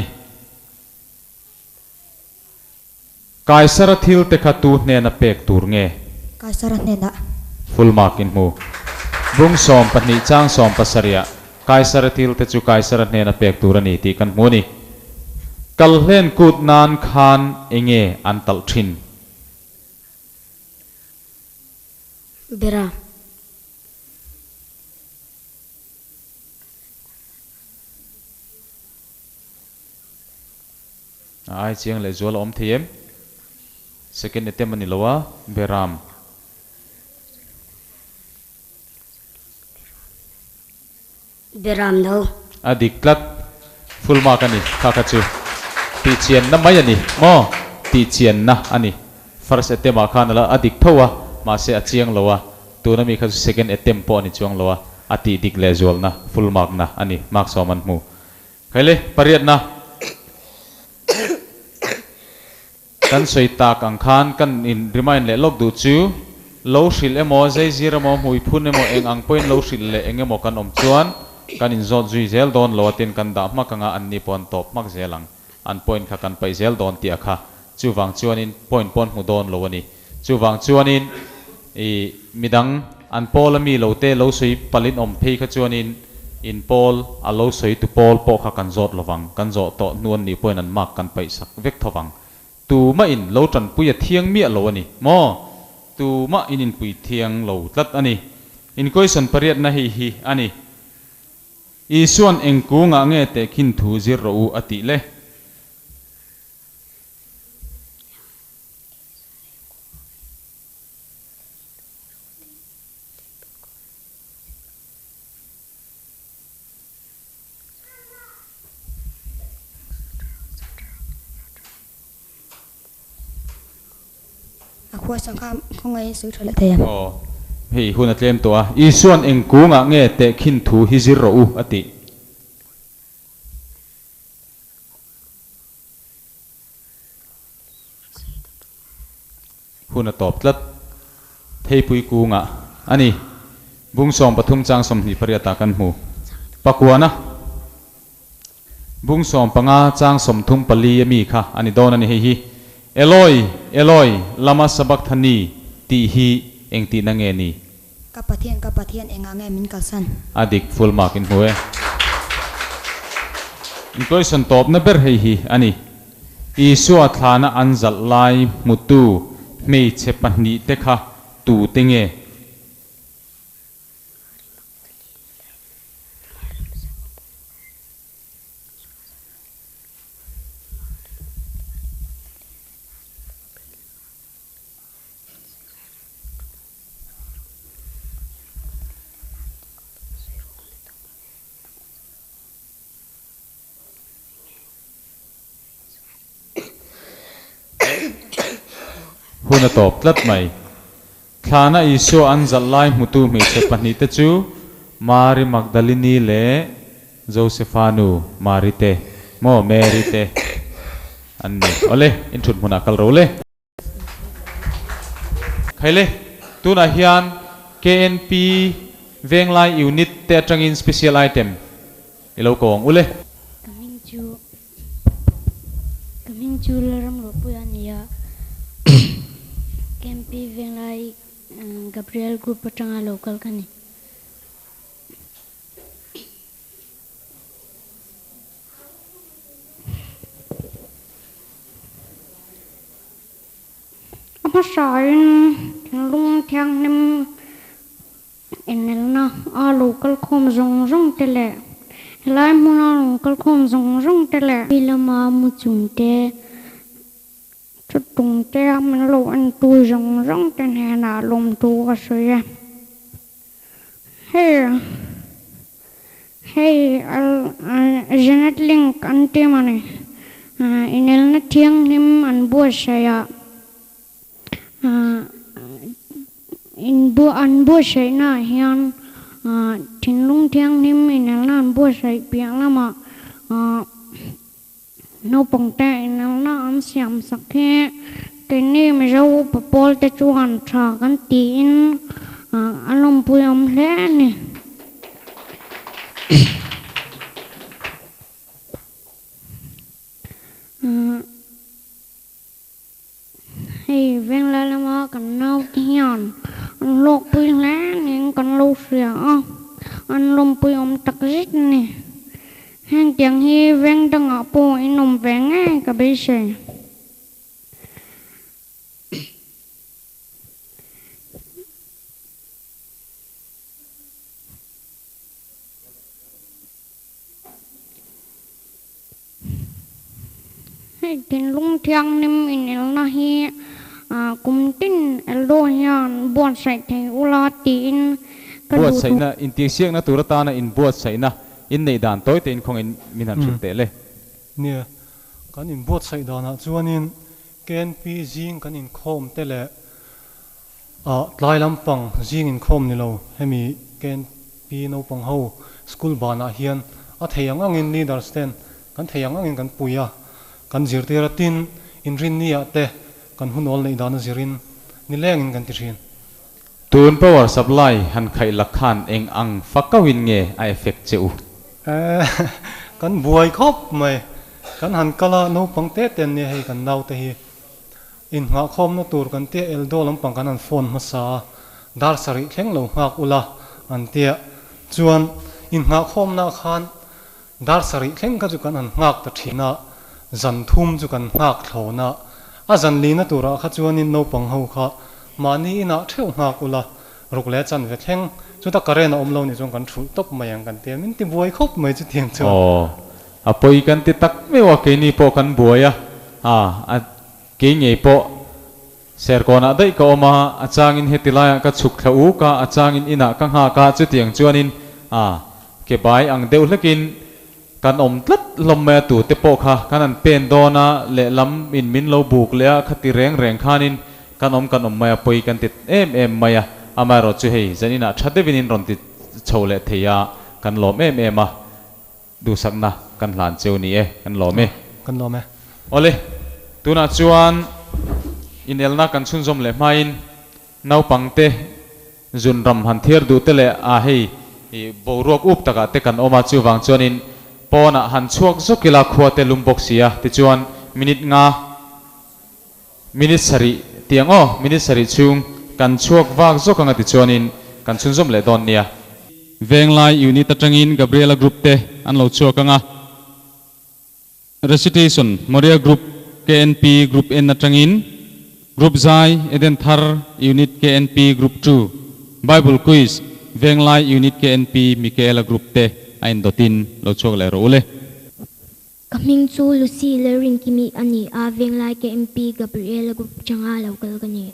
kaisara thil te khatu ne na pek tur nge kaisara ne na full mark in mu bung som patni chang som pasaria kaisara thil te chu kaisara ne na pek tur ani ti kan mu ni kal hlen kut nan khan enge antal thin Bera. ai chiang le zual om thiem second attempt ani lowa beram beram đâu adik tlat full mark ani khakachu ti chian na mai ani mo ti chian na ani first attempt a khan la adik thowa ma se achiang lowa tu na mi kha second attempt po ani chuang lowa ati dik le zual na full mark na ani mark soman mu khaile pariat na kan soi tak ang khan kan in remind le lok du chu lo shil emo zai zira mo hui phun emo eng ang point lo shil le eng emo kan om chuan kan in zot zui zel don lo tin kan da ma kanga an ni pon top mak zelang an point kha kan pai zel don ti akha chu wang chuan in point pon mu don lo ani chu wang chuan in i midang an pol mi lo te lo sui palin om phei kha chuan in pol a lo sui tu pol po kha kan zot lowang kan zo to nuan ni point an mak kan pai sak vek thawang tu ma in lo tran puya thiang mi lo ani mo tu ma in pui thiang lo tlat ani in question pariat na hi ani i suan engku nga nge te khin thu zir ro u ati le khua sang kham không ai suy thoại lại thèm hi hun atlem to a i suan engku nga nge te khin thu hi zir ro u ati hun a top tlat thei pui ku nga ani bung som pathum chang som hi pariata kan mu pakwana bung som panga chang som thum pali mi kha ani don ani hi Eloi Eloi lama sabak thani ti hi eng ti na nge ni kapathian enga nge min kalsan adik full mark in huwe in question top na ber hi ani isu athana anzal lai mutu mei chepani te kha tu tenge huna top tlat mai thana isu anzal lai mutu mi chepani te chu Mari Magdalene le Josephanu Marite mo Merite anni ole inthun huna kal role khaile tuna hian KNP venglai unit te atangin special item ilo kong ule coming to leram lo puania KNP venglai Gabriel group atanga local kani Masain Thinlung Thianghlim enelna a local khom zong tele lai muna local khom zong tele bilama muchungte chutung te man lo an tu zong ten hena lom tu ka soya hey Zenith link ante mane enelna Thianghlim an bo saya an bo sai na hian Thinlung Thianghlim enelna an bo sai piang lama NAUPANG te enelna an siam sakhe teni me zo papol te chuan tha kan ti in alom puyam hle ni hey ven la lama kan nau hian an lok pui hle ni kan lo sia an lom puyam takrit ni hang tiếng hi ven đang ở po inom ven nghe cả bây giờ Hei Thinlung Thianghlim in elna hi kumtin Eldo hian buat sai thei ulatin buat sai na in ti siang na turata na in buat sai na in nei dan toy te in khong in minan thuk te le nia kan in buat sai dana chuanin KNP jing kan in khom te le tlai lampang jing in khom ni lo hemi KNP NAUPANG ho school bana hian a theiang angin leader stand kan theiang angin kan puya kan zirtira tin in rin nia te kan hunol nei dana zirin ni lengin kan tirin tun power supply han khai lakhan eng ang fakawin nge a effect cheu kan buai khop mai kan han kala NAUPANG te ten ni hei kan nau te hi in nga khom na tur kan te Eldo lampang kan an phone ma sa dar sari thleng lo ngak ula an tia chuan in nga khom na khan dar sari thleng ka chu kan an ngak ta thina zan thum chu kan ngak thlona a zan li na tura kha chuan in NAUPANG ho kha mani ina theu ngak ula ruk le chan ve thleng chu ta karen om lo ni chong kan thu top mayang kan te min ti buai khop mai chu tiang chu apoi kan ti tak me wa ke ni po kan buaya a ke nge po ser kona dai ka oma achangin hetilaya ka chuk thau ka achangin ina ka ha ka chu tiang chuanin ke bai ang deu hlekin kan om tlat lom me tu te po kha kan an pen dona le lam in min lo buk le khati reng reng khanin kan om maya poi kan ti em maya amaro chu hei zanina thade vinin ron ti chole theya kan lom em a du sakna kan hlan cheu ni e kan lom e ole tuna chuan in elna kan chun zom le main NAUPANG te zun ram han thier du te le a hei boruak up taka te kan oma chu wang chuanin pona han chuak zokila khua te lumbok sia ti chuan minute sari tiang minute sari chung kan chuak wak zokanga ti chuanin kan chun zom le don nia venglai unit atangin Gabriela group te an lo chuakanga recitation Moria group KNP group N atangin group Zai eden thar unit KNP group 2 Bible quiz venglai unit KNP Michaela group te ain dotin lo chuak le ro le Kaming chu Lucy le ring kimi ani a venglai KNP Gabriela group changa local kani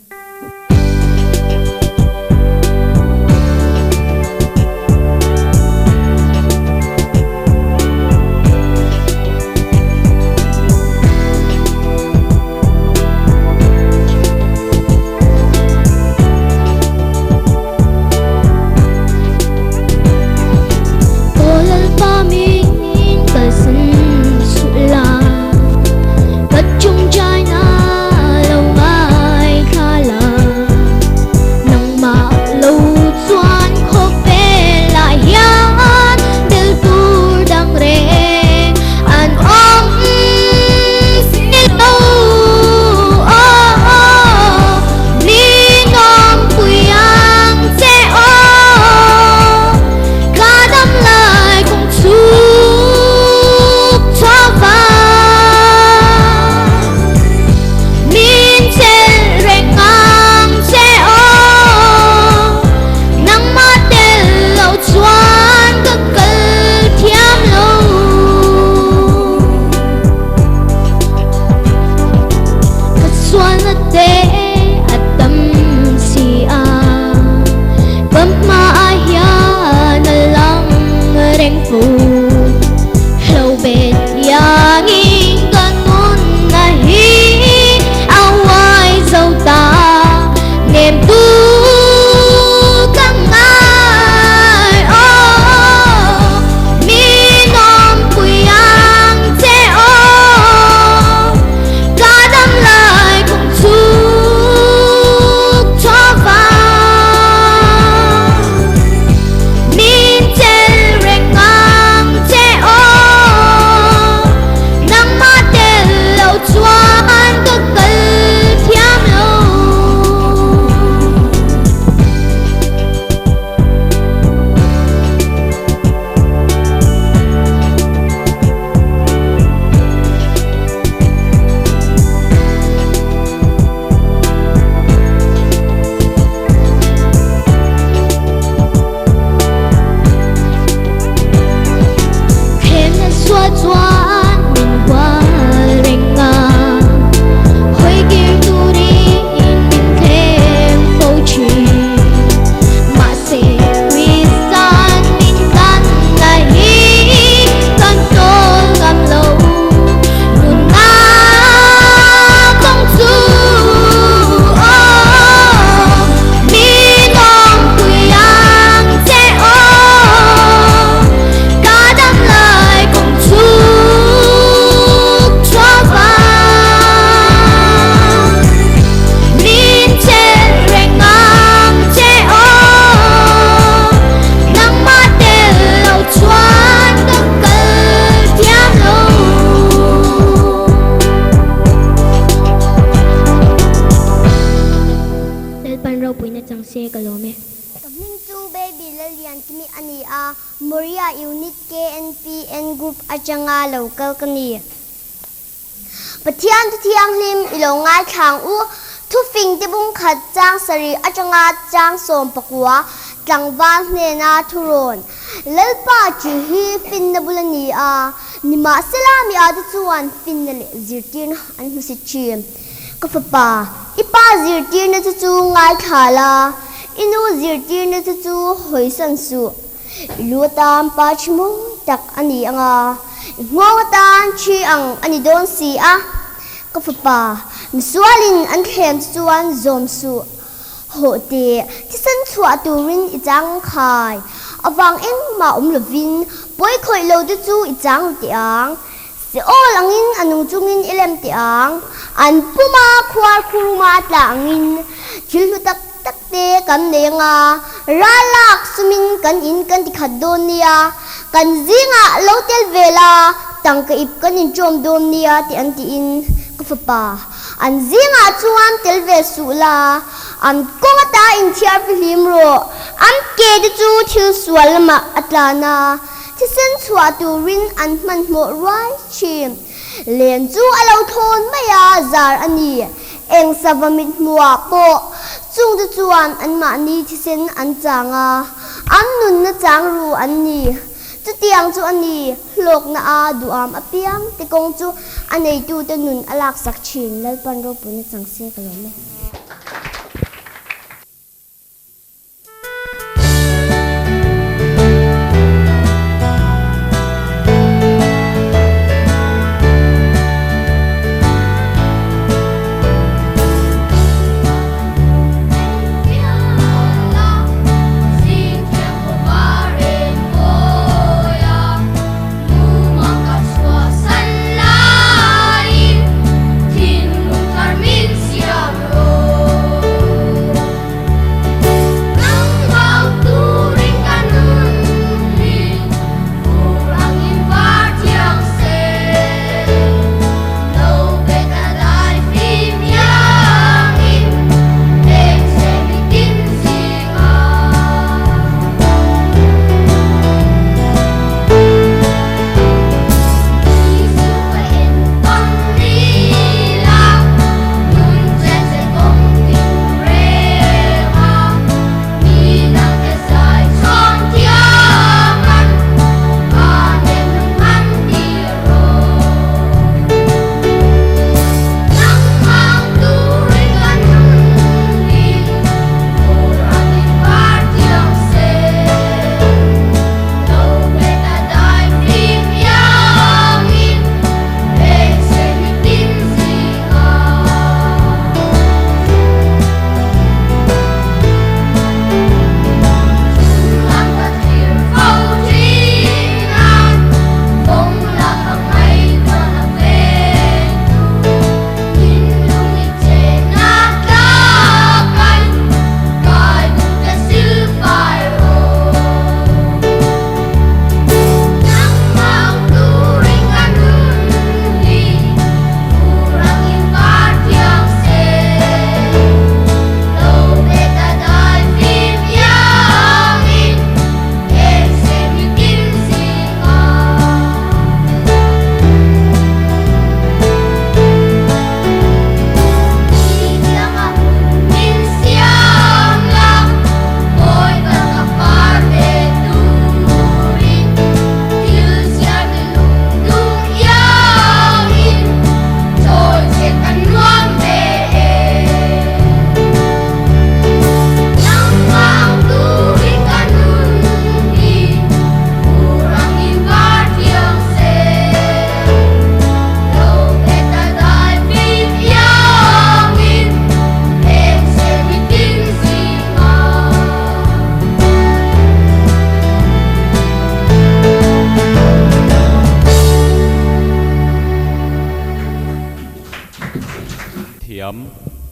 Chuan min hoa ringa changa local kani pathian thu thianghlim ilo ngai thang u thu fing te bung khat chang sari achanga chang som pakwa tlangwan hne na thuron lalpa chi hi fin na bulani a nima salami a tu chuan fin na le zirtin an musi chim ka fa ipa zirtir na chu ngai thala inu zirtir na chu hoisan su lutam pa chmu tak ani anga ngawatan chi ang ani don si a ka fa misualin an khem chuan zom su ho te tisan chua turin ichang khai awang eng ma lovin poi khoi lo tu chu ichang tiang se all angin anung chungin ilem tiang an puma khwar khuruma tlangin chilhu tak tak te kan lenga ralak sumin kan in kan tikhat don nia kan zinga lotel vela tangka ip kan in chom dom nia ti anti in kafapa an zinga chuan telve sula am kongata in thiar film ro am ke de chu thil sualma atlana tisen chua turin an man mo rai chim len chu alo thon maya zar ani eng savamit muwa po chung de chuan an ma ni tisen an changa an nun na chang ru an ni chu tiang chu ani lok na a duam apiang te kong chu anei tu te nun alak sak chin lal pan ro puni changse kalome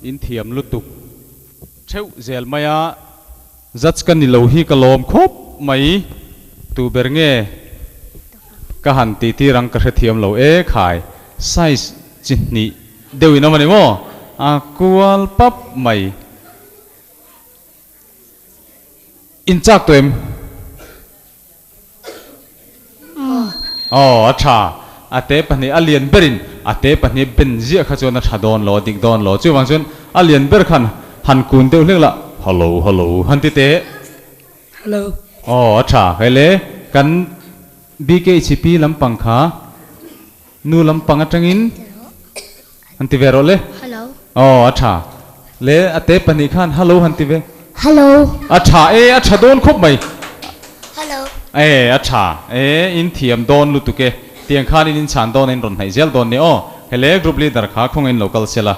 in thiam lutuk theu zel maya zats kan ni lo hi kalom khop mai tu bernge ka han ti ti rang ka thiam lo e khai size chini dewi na mani mo a kual pap mai in chak toem อ๋อชาอาเตปนี่อเลียนเบรินอาเตปนี่เป็นเจียขจรชาดอนโลดิกดอนโลจู่บางส่วนอเลียนเบอร์ขันหันกุนเดียวเรื่องละฮัลโหลฮัลโหลหันติเตฮัลโหลอ๋อชาเฮเลกันบีเกชิปีลำปังขานูลำปังอัจฉินหันติเวโรเลฮัลโหลอ๋อชาเลอาเตปนี่ขันฮัลโหลหันติเวฮัลโหลอาชาอาชาโดนครบไหมฮัลโหลอาชาอินเทียมโดนลุตุเกเตียงข้านินฉันโดนอินรอนไฮเจลโดนเนี่ยอ๋อเฮเลกรุ๊ปลีดาร์ข้าคงอินโลกัลเซล่า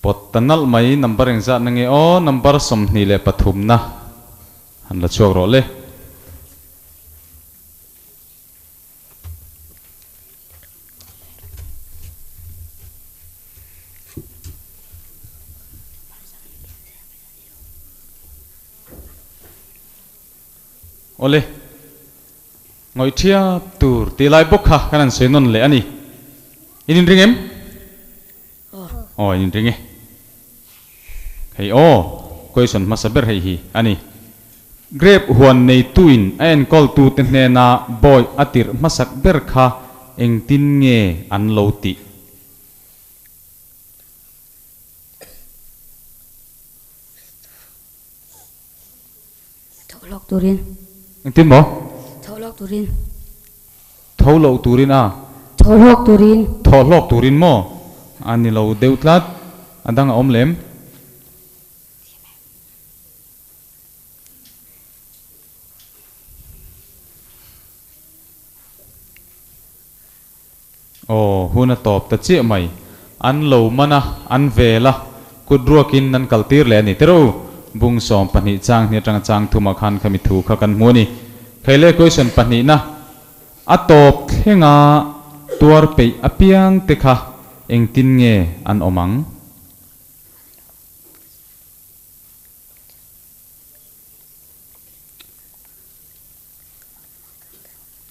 ปดตันนัลไม่นัมเบอร์เองจะนั่งอ๋อนัมเบอร์สมนี่เลยปฐุมนะหันละช่วงรอเลยโอเลงอยเทียบตูร์ตีไลบุกค่ะกันนั่นเสียนนเลยอันนี้อินริงเอ็มอ๋ออินริงเอเฮ้ยโอ้คุยส่วนมาสับเบอร์เฮ้ยอันนี้เกรบหัวในตุยนเอ็นกอลตูเตนเนน่าบอยอติร์มาสักเบอร์ค่ะเอ็งตินเงอันโลติทอลอกตูรินตินบ่ทอลอกตูรินทอลอกตูรินทอลอกตูรินทอลอกตูรินโมอันนี้เราเดือดลัดอันดังอมเล็มโอ้หุ่นตอบตัดเจี๊ยไหมอันเหลวมันนะอันเวล่ะกุดรัวกินนั่นกัลตีร์เลยนี่เตรูบุงสอมปนิจางเนี่ยจางทุมาคันขมิถูกกันมัวนี่ใครเล่กุยสันปนินะอัตบเข่งาตัวไปอเปียงเตคะเองตินเงอันอมัง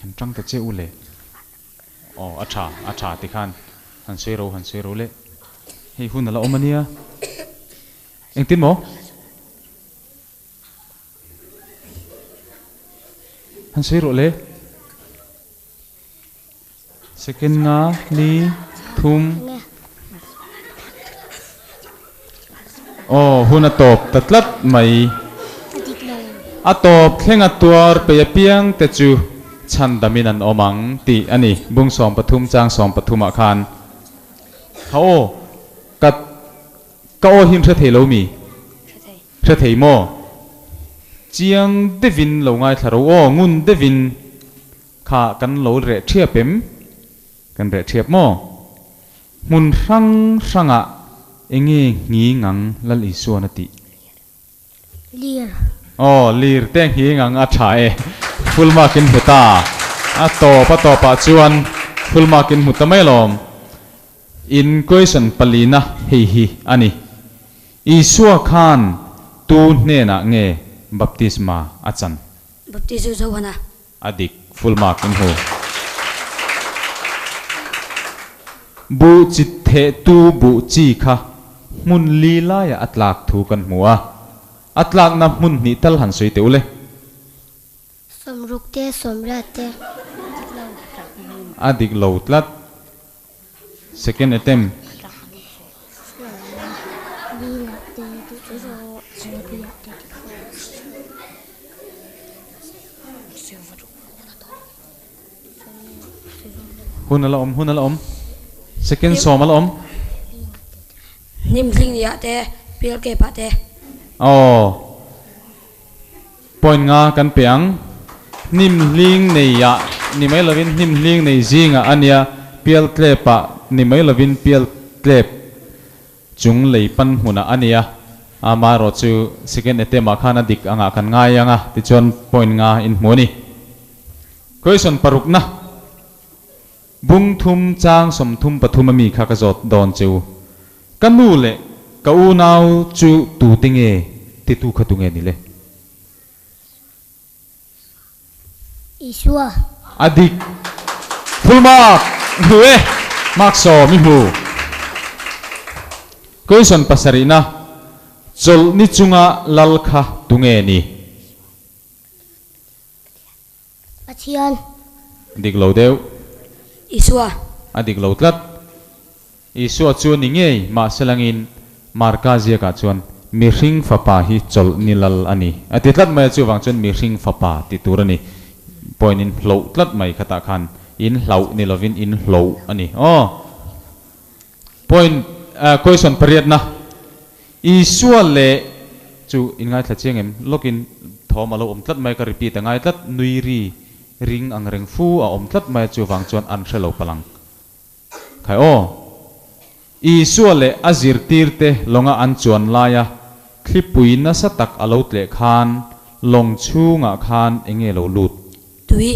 หันจังตะเจ้าเลยอ๋ออาชาติขันหันเซโรเล่เฮ้ยหุ่นอะไรอมันเนี่ยเองตินโมหันเซโรเล่สกินงาลีทุ่มโอ้หุ่นตบตัดลัดไม่อัตบเข่งตัวไปเปียงเตจูฉันดามินันอมังตีอันนี้บุงสองปทุมจางสองปทุมอาคารเขากัดก็โอหิมเทเทโลมีเทเทโมเจียงเดวินโลง่ายทารุโองุนเดวินข้ากันโลเรเทียบเป็มกันเรเทียบโมมุนรังอะเองงี้งังลัลอิสวนติลีร์อ๋อลีร์เต้งฮีงังอาชายฟุลมากินหุตาอัตโตปะจวนฟุลมากินหุตไม่ลมอินกุยสันปลีนะฮีอันนี้อิสวาคานตูเนนะเงบัพติสมาอาจารย์บัพติสมาสวนะอดิกฟุลมากินหูบูจิตเทตูบูจีค่ะมุนลีลายอัตลักถูกันหัวอัตลักนับมุนนิตัลหันสวยเตวเลยสมรุกเตสมรัตเตอดิกโลดลัด second attempt หุ่นละอม second สองละอมนิมลิงเนี่ยเตเปียกเก็บเตอ๋อปอยงากันเปียงนิมลิงเนี่ยนี่ไม่ละวินนิมลิงในจิงอันเนี้ยเปียกเล็บปะนี่ไม่ละวินเปียกเล็บจุงเลยปันหุ่นอันเนี้ยมารอจู second attempt มาขานาดิกอ่างกันง่ายอ่ะที่จนปอยงาอินหัวนี่ก็ส่วนปรุกนะบุงทุมจางสมทุมปทุมมีข้ากระจดดอนจูกันนู่เลยก้าวนาวจูตูติงเอติตูขตุงเอนี่เลยอิชัวอดิกฟุลมาร์กหัวมาร์กโซมิหูก็ส่วนภาษารีนะจลนิจุงะลัลคาตุงเอนี่ Pathian dik lo deu Isua adik lo tlat isu chuan ingei ma selangin markazia ka chuan mi hring fapa hi chol nilal ani ati tlat mai chu wang chuan mi hring fapa ti turani point in hlo tlat mai khata khan in hlau nilovin in hlo ani point question period na isu le chu in ngai thla chengem lokin thom alo om tlat mai ka repeat ngai tlat nuiri ring ang reng fu a om tlat mai chu wang chuan an hrelo palang khai isu le azir tirte longa an chuan laya khlipuin na satak alo tle khan long chunga khan enge lo lut Tui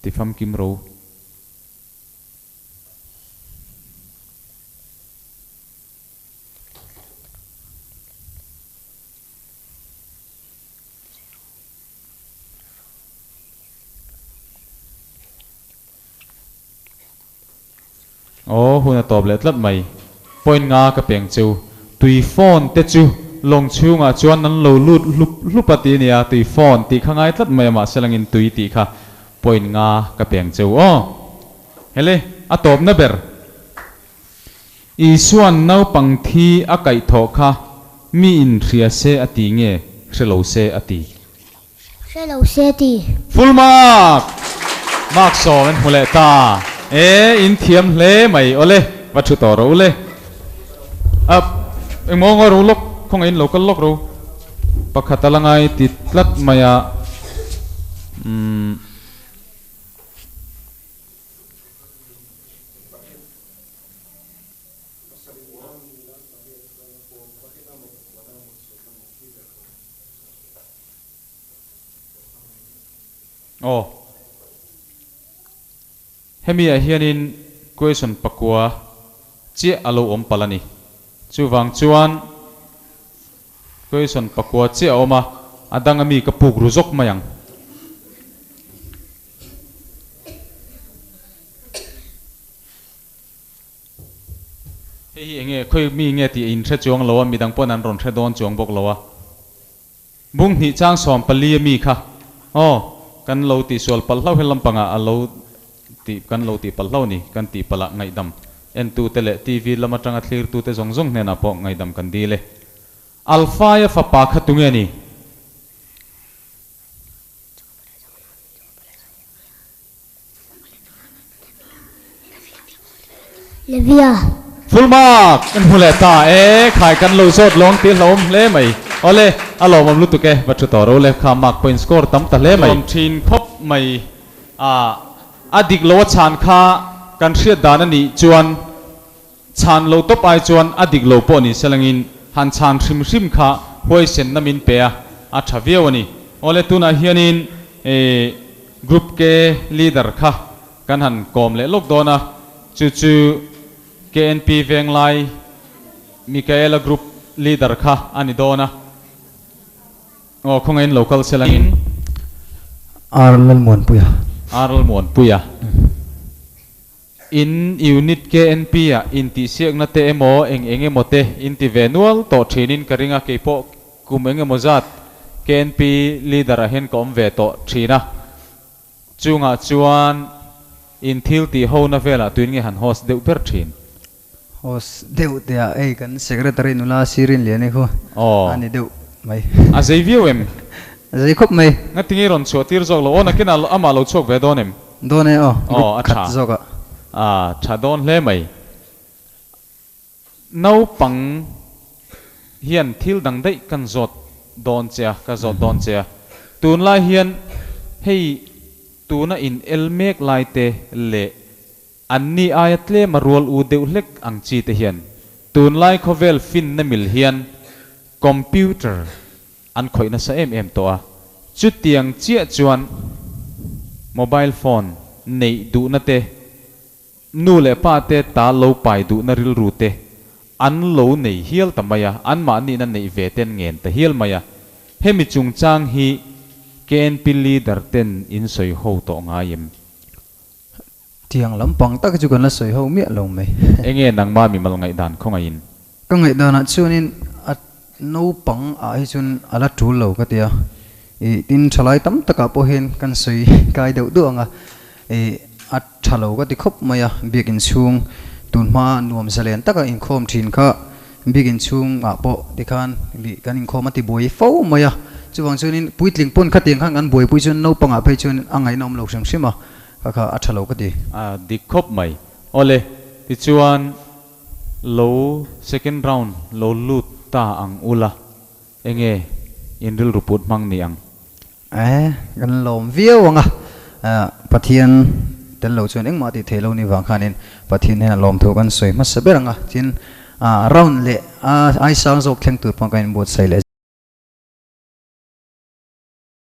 tifam kim ro huna top le tlat mai point nga ka peng chu tui phone te chu long chunga chuan nan lo lut lupati nia tui phone ti khangai tlat mai ma selangin tui ti kha point nga ka peng chu hele a top na ber I suan nau pang thi a kai tho kha mi in ria se ati nge hrelo se ati Hello Seti full mark mark so en hule ta in thiam hle mai ole wathu to ro le up engmong ro lok khong in local lok ro pakhatalangai ti tlat maya hemi a hianin question pakua che alo om palani chuwang chuan question pakua che oma adanga mi ka puk ruzok mayang hi enge khoi mi nge ti in thre chuang lowa midang pon an ron thre don chuang bok lowa bung hi chang som pali mi kha kan lo ti sol pal hlau helam panga alo ti kan lo ti pal hlau ni kan ti pala ngai dam en tu tele tv lama tanga thlir tu te zong zong ne na po ngai dam kan dile alpha ya fa pa khatunge ni Levia full mark kan huleta khai kan lo sot long ti hlom le mai ole alo mam lu tu ke wathu to ro le kha mark point score tam ta le mai thin khop mai adik lo chan kha kan hriat dan ani chuan chan lo top ai chuan adik lo po ni selangin han chan hrim hrim kha hoi sen namin pe a thaviau ani ole tuna hianin group ke leader kha kan han kom le lok dona chu KNP venglai Mikaela group leader kha ani dona khongain local selangin Arlal mon puya in unit KNP in ti siak na te emo enge mote in ti venual to thinin karinga ke po kumenge mozat KNP leader a hen kom ve to thina chunga chuan in thil ti ho na vela tuin nge han host deu per thin hos deu te kan secretary nula sirin liane kho ani deu mai a jvm zai khop mai ngatingi ron cho tir jok lo ona kina ama lo chok ve donem done khat zoka tha don hle mai nau pang hian thil dang dei kan zot don cha ka zot don cha tun la hian hei tuna in elmek lai te le anni ayatle marual u deu hlek ang chi te hian tun lai khovel fin na mil hian computer an khoina sa em to a chu tiang chia chuan mobile phone nei du na te nu le pa te ta lo pai du na ril ru te an lo nei hial tamaya an ma ni na nei ve ten ngen ta hial maya hemi chung chang hi KNP leader ten in soi ho to ngayem tiang lampang tak chu kan la soi ho mi lo mai enge nang ma mi mal ngai dan khong ain ka ngai dana chunin at no pang a hi chun ala tul lo ka tia e tin thalai tam taka po hen kan soi kai deuh du anga e at thalo ka ti khop maya bikin chung tun ma nuam zalen taka in khom thin kha bikin chung a po ti khan bi kan in khom ati boi fo maya chuwang chunin puitling pon khateng khang an boi pui chun no panga phei chun angai nom lo sam sima kha a thalo ka ti a dik khop mai ole ti chuan lo second round lo lut ta ang ula enge indil ruput mang ni ang kan lom viau anga pathian tel lo chuan engma ti thelo ni wang khanin pathian hen lom thu kan soi ma saberanga chin round le ai sang jok thleng tur pang kan bot sai le